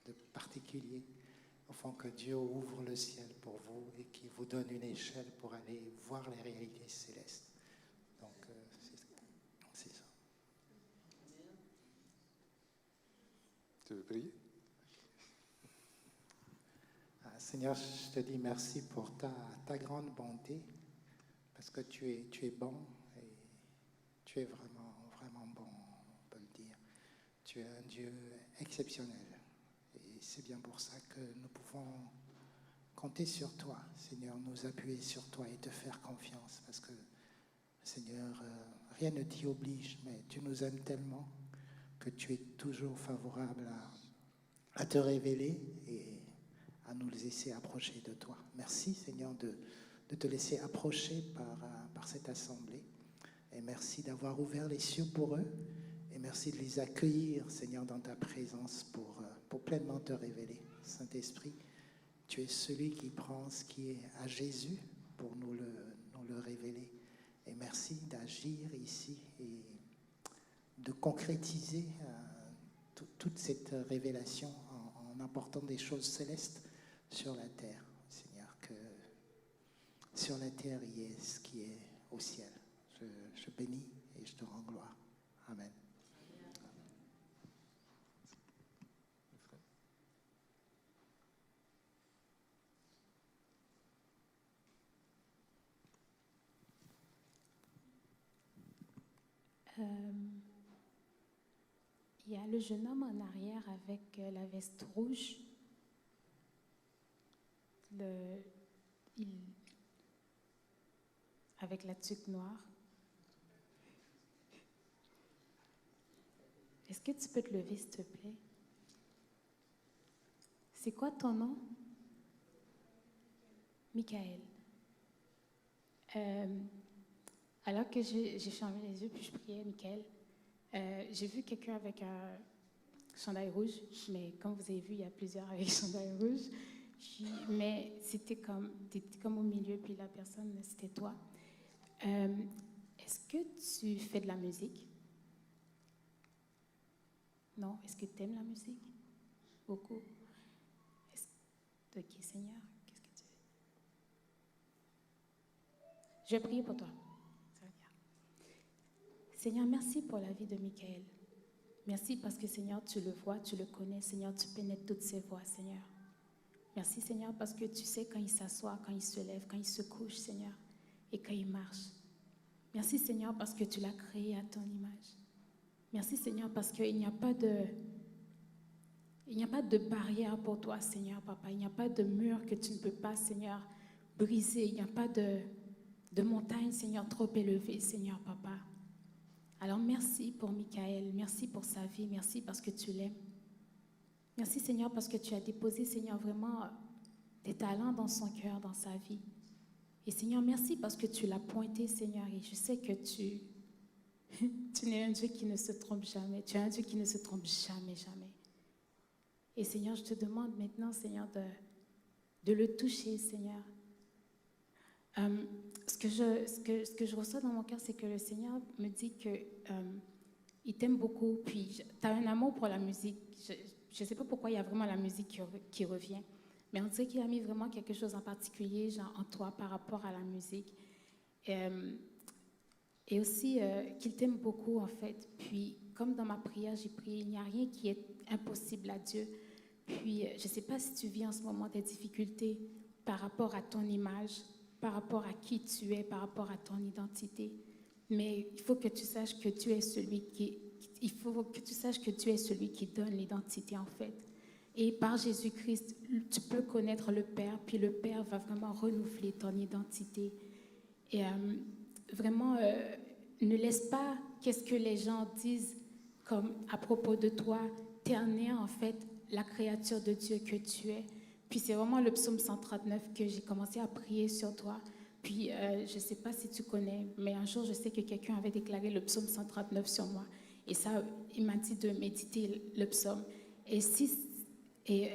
de particulier. Au fond, que Dieu ouvre le ciel pour vous et qu'il vous donne une échelle pour aller voir les réalités célestes. Donc, c'est ça. Tu veux prier? Seigneur, je te dis merci pour ta grande bonté, parce que tu es bon et tu es vraiment, vraiment bon, on peut le dire. Tu es un Dieu exceptionnel et c'est bien pour ça que nous pouvons compter sur toi, Seigneur, nous appuyer sur toi et te faire confiance, parce que, Seigneur, rien ne t'y oblige, mais tu nous aimes tellement que tu es toujours favorable à te révéler et à nous laisser approcher de toi. Merci, Seigneur, de te laisser approcher par cette assemblée. Et merci d'avoir ouvert les cieux pour eux. Et merci de les accueillir, Seigneur, dans ta présence pour pleinement te révéler. Saint-Esprit, tu es celui qui prend ce qui est à Jésus pour nous le révéler. Et merci d'agir ici et de concrétiser toute cette révélation en apportant des choses célestes sur la terre, Seigneur, que sur la terre il y ait ce qui est au ciel. Je bénis et je te rends gloire. Amen. Il y a le jeune homme en arrière avec la veste rouge. Avec la tuque noire. Est-ce que tu peux te lever, s'il te plaît? C'est quoi ton nom? Michael. Alors que j'ai fermé les yeux puis je priais, Michael, j'ai vu quelqu'un avec un chandail rouge, mais comme vous avez vu, il y a plusieurs avec chandail rouge. Mais t'étais comme au milieu, puis la personne, c'était toi. Est-ce que tu fais de la musique? Non? Est-ce que tu aimes la musique? Beaucoup? Ok, Seigneur, qu'est-ce que tu fais? Je vais prier pour toi. Ça va bien. Seigneur, merci pour la vie de Michael. Merci parce que, Seigneur, tu le vois, tu le connais. Seigneur, tu pénètres toutes ses voies, Seigneur. Merci, Seigneur, parce que tu sais quand il s'assoit, quand il se lève, quand il se couche, Seigneur, et quand il marche. Merci, Seigneur, parce que tu l'as créé à ton image. Merci, Seigneur, parce qu'il n'y a pas de barrière pour toi, Seigneur, Papa. Il n'y a pas de mur que tu ne peux pas, Seigneur, briser. Il n'y a pas de montagne, Seigneur, trop élevée, Seigneur, Papa. Alors, merci pour Michael. Merci pour sa vie. Merci parce que tu l'aimes. Merci, Seigneur, parce que tu as déposé, Seigneur, vraiment des talents dans son cœur, dans sa vie. Et Seigneur, merci parce que tu l'as pointé, Seigneur, et je sais que tu n'es un Dieu qui ne se trompe jamais. Tu es un Dieu qui ne se trompe jamais, jamais. Et Seigneur, je te demande maintenant, Seigneur, de le toucher, Seigneur. Ce que je reçois dans mon cœur, c'est que le Seigneur me dit qu'il t'aime beaucoup, puis tu as un amour pour la musique. Je ne sais pas pourquoi il y a vraiment la musique qui revient, mais on dirait qu'il a mis vraiment quelque chose en particulier, genre en toi, par rapport à la musique. Et aussi qu'il t'aime beaucoup, en fait. Puis, comme dans ma prière, j'ai prié, il n'y a rien qui est impossible à Dieu. Puis, je ne sais pas si tu vis en ce moment des difficultés par rapport à ton image, par rapport à qui tu es, par rapport à ton identité. Mais il faut que tu saches que tu es celui qui donne l'identité, en fait. Et par Jésus-Christ, tu peux connaître le Père, puis le Père va vraiment renouveler ton identité. Et vraiment, ne laisse pas qu'est-ce que les gens disent comme à propos de toi, terner en fait la créature de Dieu que tu es. Puis c'est vraiment le psaume 139 que j'ai commencé à prier sur toi. Puis je ne sais pas si tu connais, mais un jour je sais que quelqu'un avait déclaré le psaume 139 sur moi. Et ça, il m'a dit de méditer le psaume. Et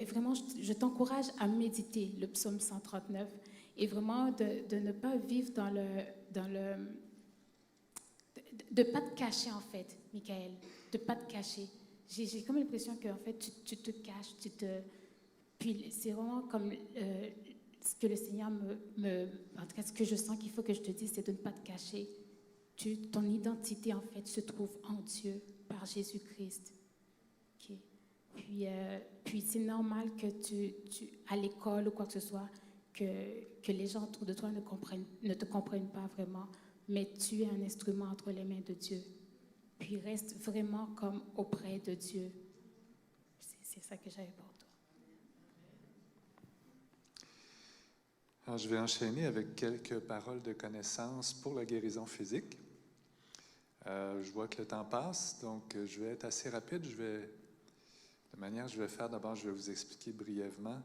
vraiment, je t'encourage à méditer le psaume 139 et vraiment de ne pas vivre de pas te cacher, en fait, Michael, de pas te cacher. J'ai comme l'impression que en fait, tu te caches, puis c'est vraiment comme ce que le Seigneur en tout cas, ce que je sens qu'il faut que je te dise, c'est de ne pas te cacher. Ton identité, en fait, se trouve en Dieu, par Jésus-Christ. Okay. Puis c'est normal que à l'école ou quoi que ce soit, que les gens autour de toi ne te comprennent pas vraiment, mais tu es un instrument entre les mains de Dieu. Puis reste vraiment comme auprès de Dieu. C'est ça que j'avais pour toi. Alors, je vais enchaîner avec quelques paroles de connaissance pour la guérison physique. Je vois que le temps passe, donc je vais être assez rapide. Je vais faire d'abord, je vais vous expliquer brièvement.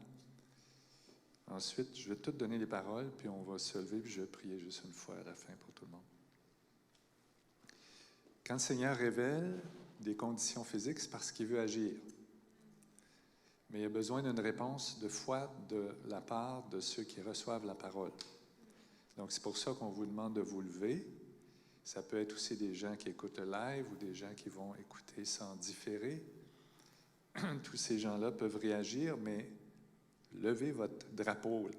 Ensuite, je vais tout donner les paroles, puis on va se lever, puis je vais prier juste une fois à la fin pour tout le monde. Quand le Seigneur révèle des conditions physiques, c'est parce qu'il veut agir. Mais il y a besoin d'une réponse de foi de la part de ceux qui reçoivent la parole. Donc, c'est pour ça qu'on vous demande de vous lever. Ça peut être aussi des gens qui écoutent le live ou des gens qui vont écouter sans différer. Tous ces gens-là peuvent réagir, mais levez votre drapeau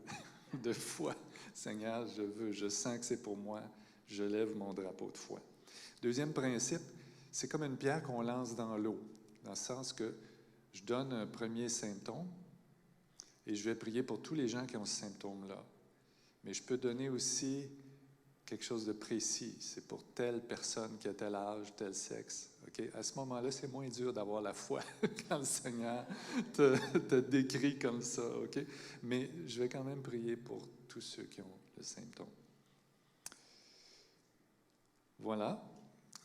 de foi. Seigneur, je sens que c'est pour moi. Je lève mon drapeau de foi. Deuxième principe, c'est comme une pierre qu'on lance dans l'eau, dans le sens que je donne un premier symptôme et je vais prier pour tous les gens qui ont ce symptôme-là. Mais je peux donner aussi quelque chose de précis. C'est pour telle personne qui a tel âge, tel sexe. Okay? À ce moment-là, c'est moins dur d'avoir la foi quand le Seigneur te décrit comme ça. Okay? Mais je vais quand même prier pour tous ceux qui ont le symptôme. Voilà.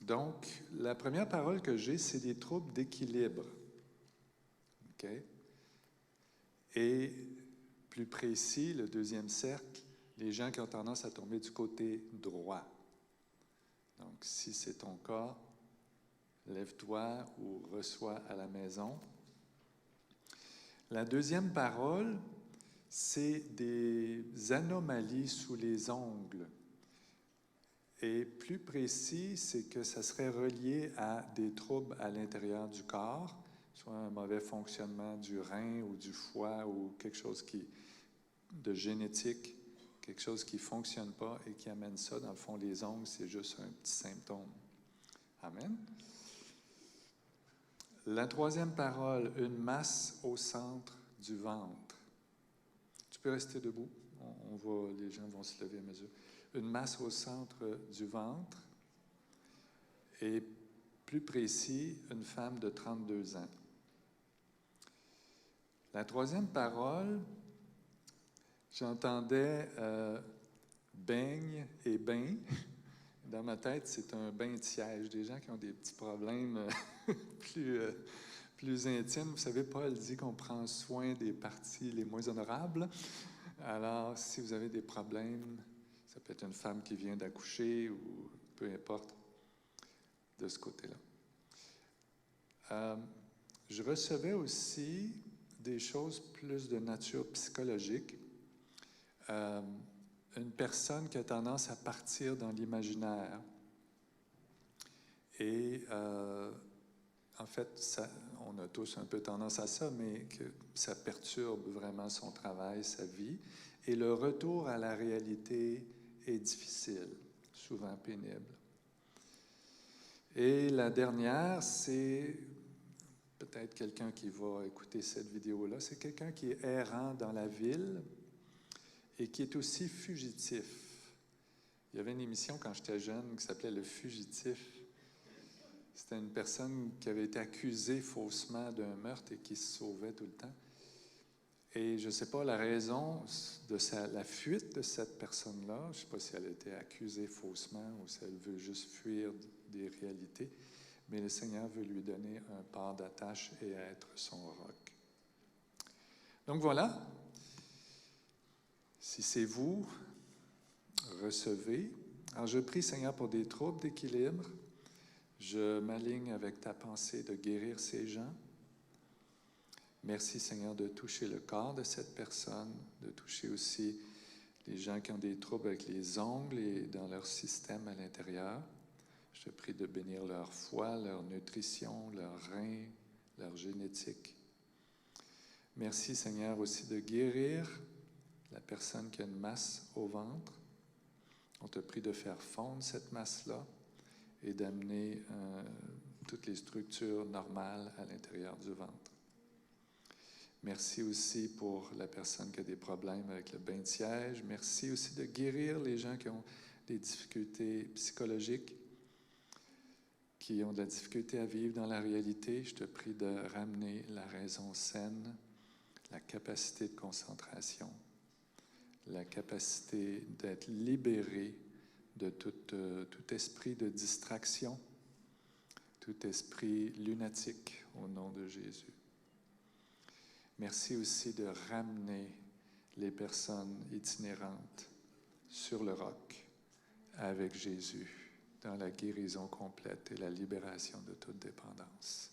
Donc, la première parole que j'ai, c'est des troubles d'équilibre. Okay? Et plus précis, le deuxième cercle, les gens qui ont tendance à tomber du côté droit. Donc, si c'est ton cas, lève-toi ou reçois à la maison. La deuxième parole, c'est des anomalies sous les ongles. Et plus précis, c'est que ça serait relié à des troubles à l'intérieur du corps, soit un mauvais fonctionnement du rein ou du foie ou quelque chose de génétique, quelque chose qui ne fonctionne pas et qui amène ça. Dans le fond, les ongles, c'est juste un petit symptôme. Amen. La troisième parole, une masse au centre du ventre. Tu peux rester debout. Les gens vont se lever à mesure. Une masse au centre du ventre et plus précis, une femme de 32 ans. La troisième parole, j'entendais baigne et bain. Dans ma tête, c'est un bain de siège. Des gens qui ont des petits problèmes plus intimes. Vous savez, Paul dit qu'on prend soin des parties les moins honorables. Alors, si vous avez des problèmes, ça peut être une femme qui vient d'accoucher ou peu importe, de ce côté-là. Je recevais aussi des choses plus de nature psychologique. Une personne qui a tendance à partir dans l'imaginaire. Et en fait, on a tous un peu tendance à ça, mais que ça perturbe vraiment son travail, sa vie. Et le retour à la réalité est difficile, souvent pénible. Et la dernière, c'est peut-être quelqu'un qui va écouter cette vidéo-là, c'est quelqu'un qui est errant dans la ville et qui est aussi fugitif. Il y avait une émission quand j'étais jeune qui s'appelait Le Fugitif. C'était une personne qui avait été accusée faussement d'un meurtre et qui se sauvait tout le temps. Et je ne sais pas la raison de la fuite de cette personne-là. Je ne sais pas si elle a été accusée faussement ou si elle veut juste fuir des réalités. Mais le Seigneur veut lui donner un port d'attache et être son roc. Donc voilà. Si c'est vous, recevez. Alors je prie, Seigneur, pour des troubles d'équilibre. Je m'aligne avec ta pensée de guérir ces gens. Merci, Seigneur, de toucher le corps de cette personne, de toucher aussi les gens qui ont des troubles avec les ongles et dans leur système à l'intérieur. Je te prie de bénir leur foie, leur nutrition, leurs reins, leur génétique. Merci, Seigneur, aussi de guérir la personne qui a une masse au ventre. On te prie de faire fondre cette masse-là et d'amener toutes les structures normales à l'intérieur du ventre. Merci aussi pour la personne qui a des problèmes avec le bain de siège. Merci aussi de guérir les gens qui ont des difficultés psychologiques, qui ont de la difficulté à vivre dans la réalité. Je te prie de ramener la raison saine, la capacité de concentration, la capacité d'être libéré de tout esprit de distraction, tout esprit lunatique au nom de Jésus. Merci aussi de ramener les personnes itinérantes sur le roc avec Jésus dans la guérison complète et la libération de toute dépendance.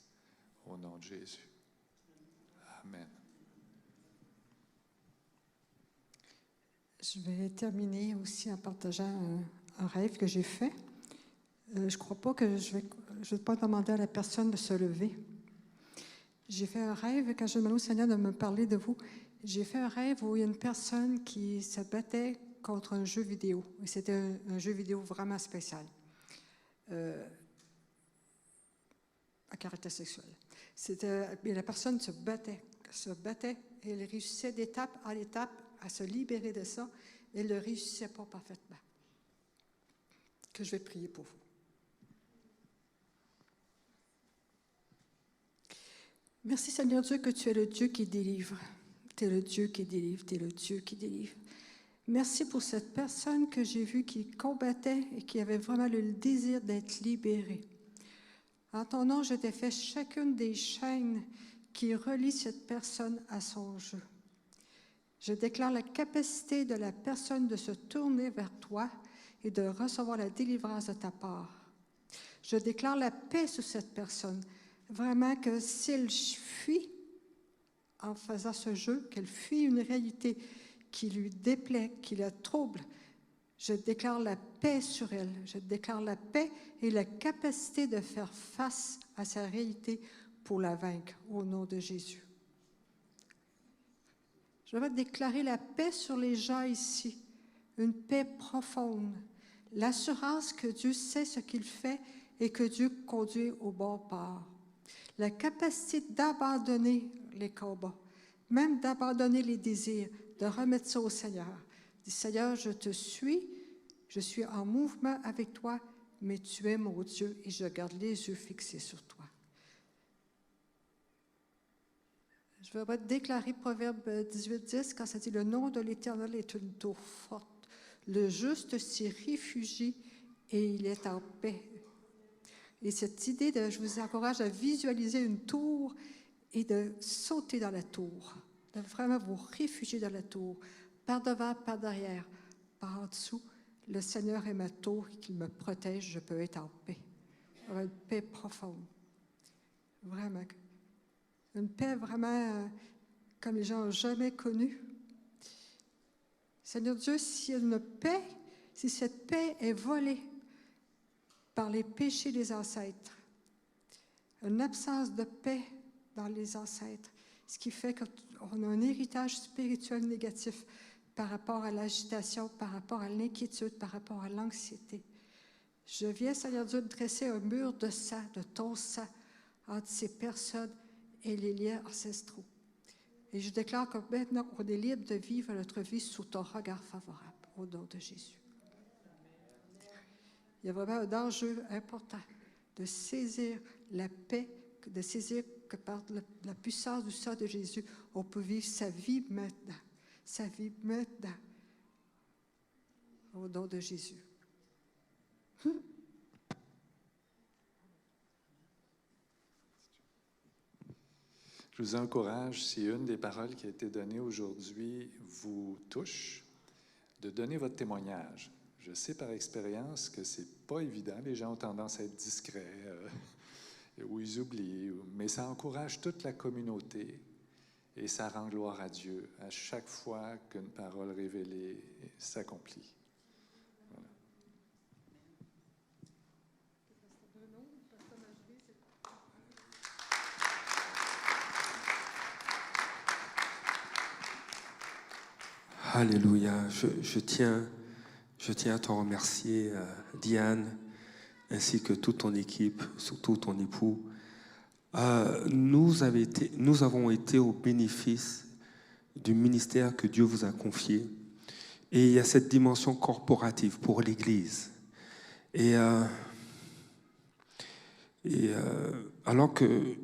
Au nom de Jésus. Amen. Je vais terminer aussi en partageant un rêve que j'ai fait. Je ne crois pas que je vais pas demander à la personne de se lever. J'ai fait un rêve, quand je demandais au Seigneur de me parler de vous, j'ai fait un rêve où il y a une personne qui se battait contre un jeu vidéo. Et c'était un jeu vidéo vraiment spécial. À caractère sexuel. Mais la personne se battait, et elle réussissait d'étape en étape à se libérer de ça, et elle ne le réussissait pas parfaitement. Que je vais prier pour vous. Merci Seigneur Dieu que tu es le Dieu qui délivre. Tu es le Dieu qui délivre, tu es le Dieu qui délivre. Merci pour cette personne que j'ai vue qui combattait et qui avait vraiment le désir d'être libérée. En ton nom, je défais chacune des chaînes qui relient cette personne à son jeu. Je déclare la capacité de la personne de se tourner vers toi et de recevoir la délivrance de ta part. Je déclare la paix sur cette personne. Vraiment que s'il fuit en faisant ce jeu, qu'elle fuit une réalité qui lui déplaît, qui la trouble, je déclare la paix sur elle. Je déclare la paix et la capacité de faire face à sa réalité pour la vaincre, au nom de Jésus. Je vais déclarer la paix sur les gens ici, une paix profonde, l'assurance que Dieu sait ce qu'il fait et que Dieu conduit au bon port. La capacité d'abandonner les combats, même d'abandonner les désirs, de remettre ça au Seigneur. Dis, Seigneur, je te suis, je suis en mouvement avec toi, mais tu es mon Dieu et je garde les yeux fixés sur toi. Je vais déclarer Proverbe 18:10 quand ça dit « Le nom de l'Éternel est une tour forte. Le juste s'y réfugie et il est en paix. » Et cette idée, je vous encourage à visualiser une tour et de sauter dans la tour, de vraiment vous réfugier dans la tour, par devant, par derrière, par en dessous. Le Seigneur est ma tour et qu'il me protège, je peux être en paix. Une paix profonde. Vraiment. Une paix vraiment comme les gens n'ont jamais connue. Seigneur Dieu, s'il y a une paix, si cette paix est volée par les péchés des ancêtres, une absence de paix dans les ancêtres, ce qui fait qu'on a un héritage spirituel négatif par rapport à l'agitation, par rapport à l'inquiétude, par rapport à l'anxiété. Je viens, Seigneur Dieu, dresser un mur de sang, de ton sang, entre ces personnes et les liens ancestraux. Et je déclare que maintenant, on est libre de vivre notre vie sous ton regard favorable, au nom de Jésus. Il y a vraiment un enjeu important de saisir la paix, de saisir que par la puissance du sang de Jésus, on peut vivre sa vie maintenant. Sa vie maintenant. Au nom de Jésus. Je vous encourage, si une des paroles qui a été donnée aujourd'hui vous touche, de donner votre témoignage. Je sais par expérience que c'est pas évident. Les gens ont tendance à être discrets ou ils oublient, mais ça encourage toute la communauté et ça rend gloire à Dieu à chaque fois qu'une parole révélée s'accomplit. Voilà. Alléluia. Je tiens à te remercier, Diane, ainsi que toute ton équipe, surtout ton époux. nous avons été au bénéfice du ministère que Dieu vous a confié. Et il y a cette dimension corporative pour l'Église. Et alors que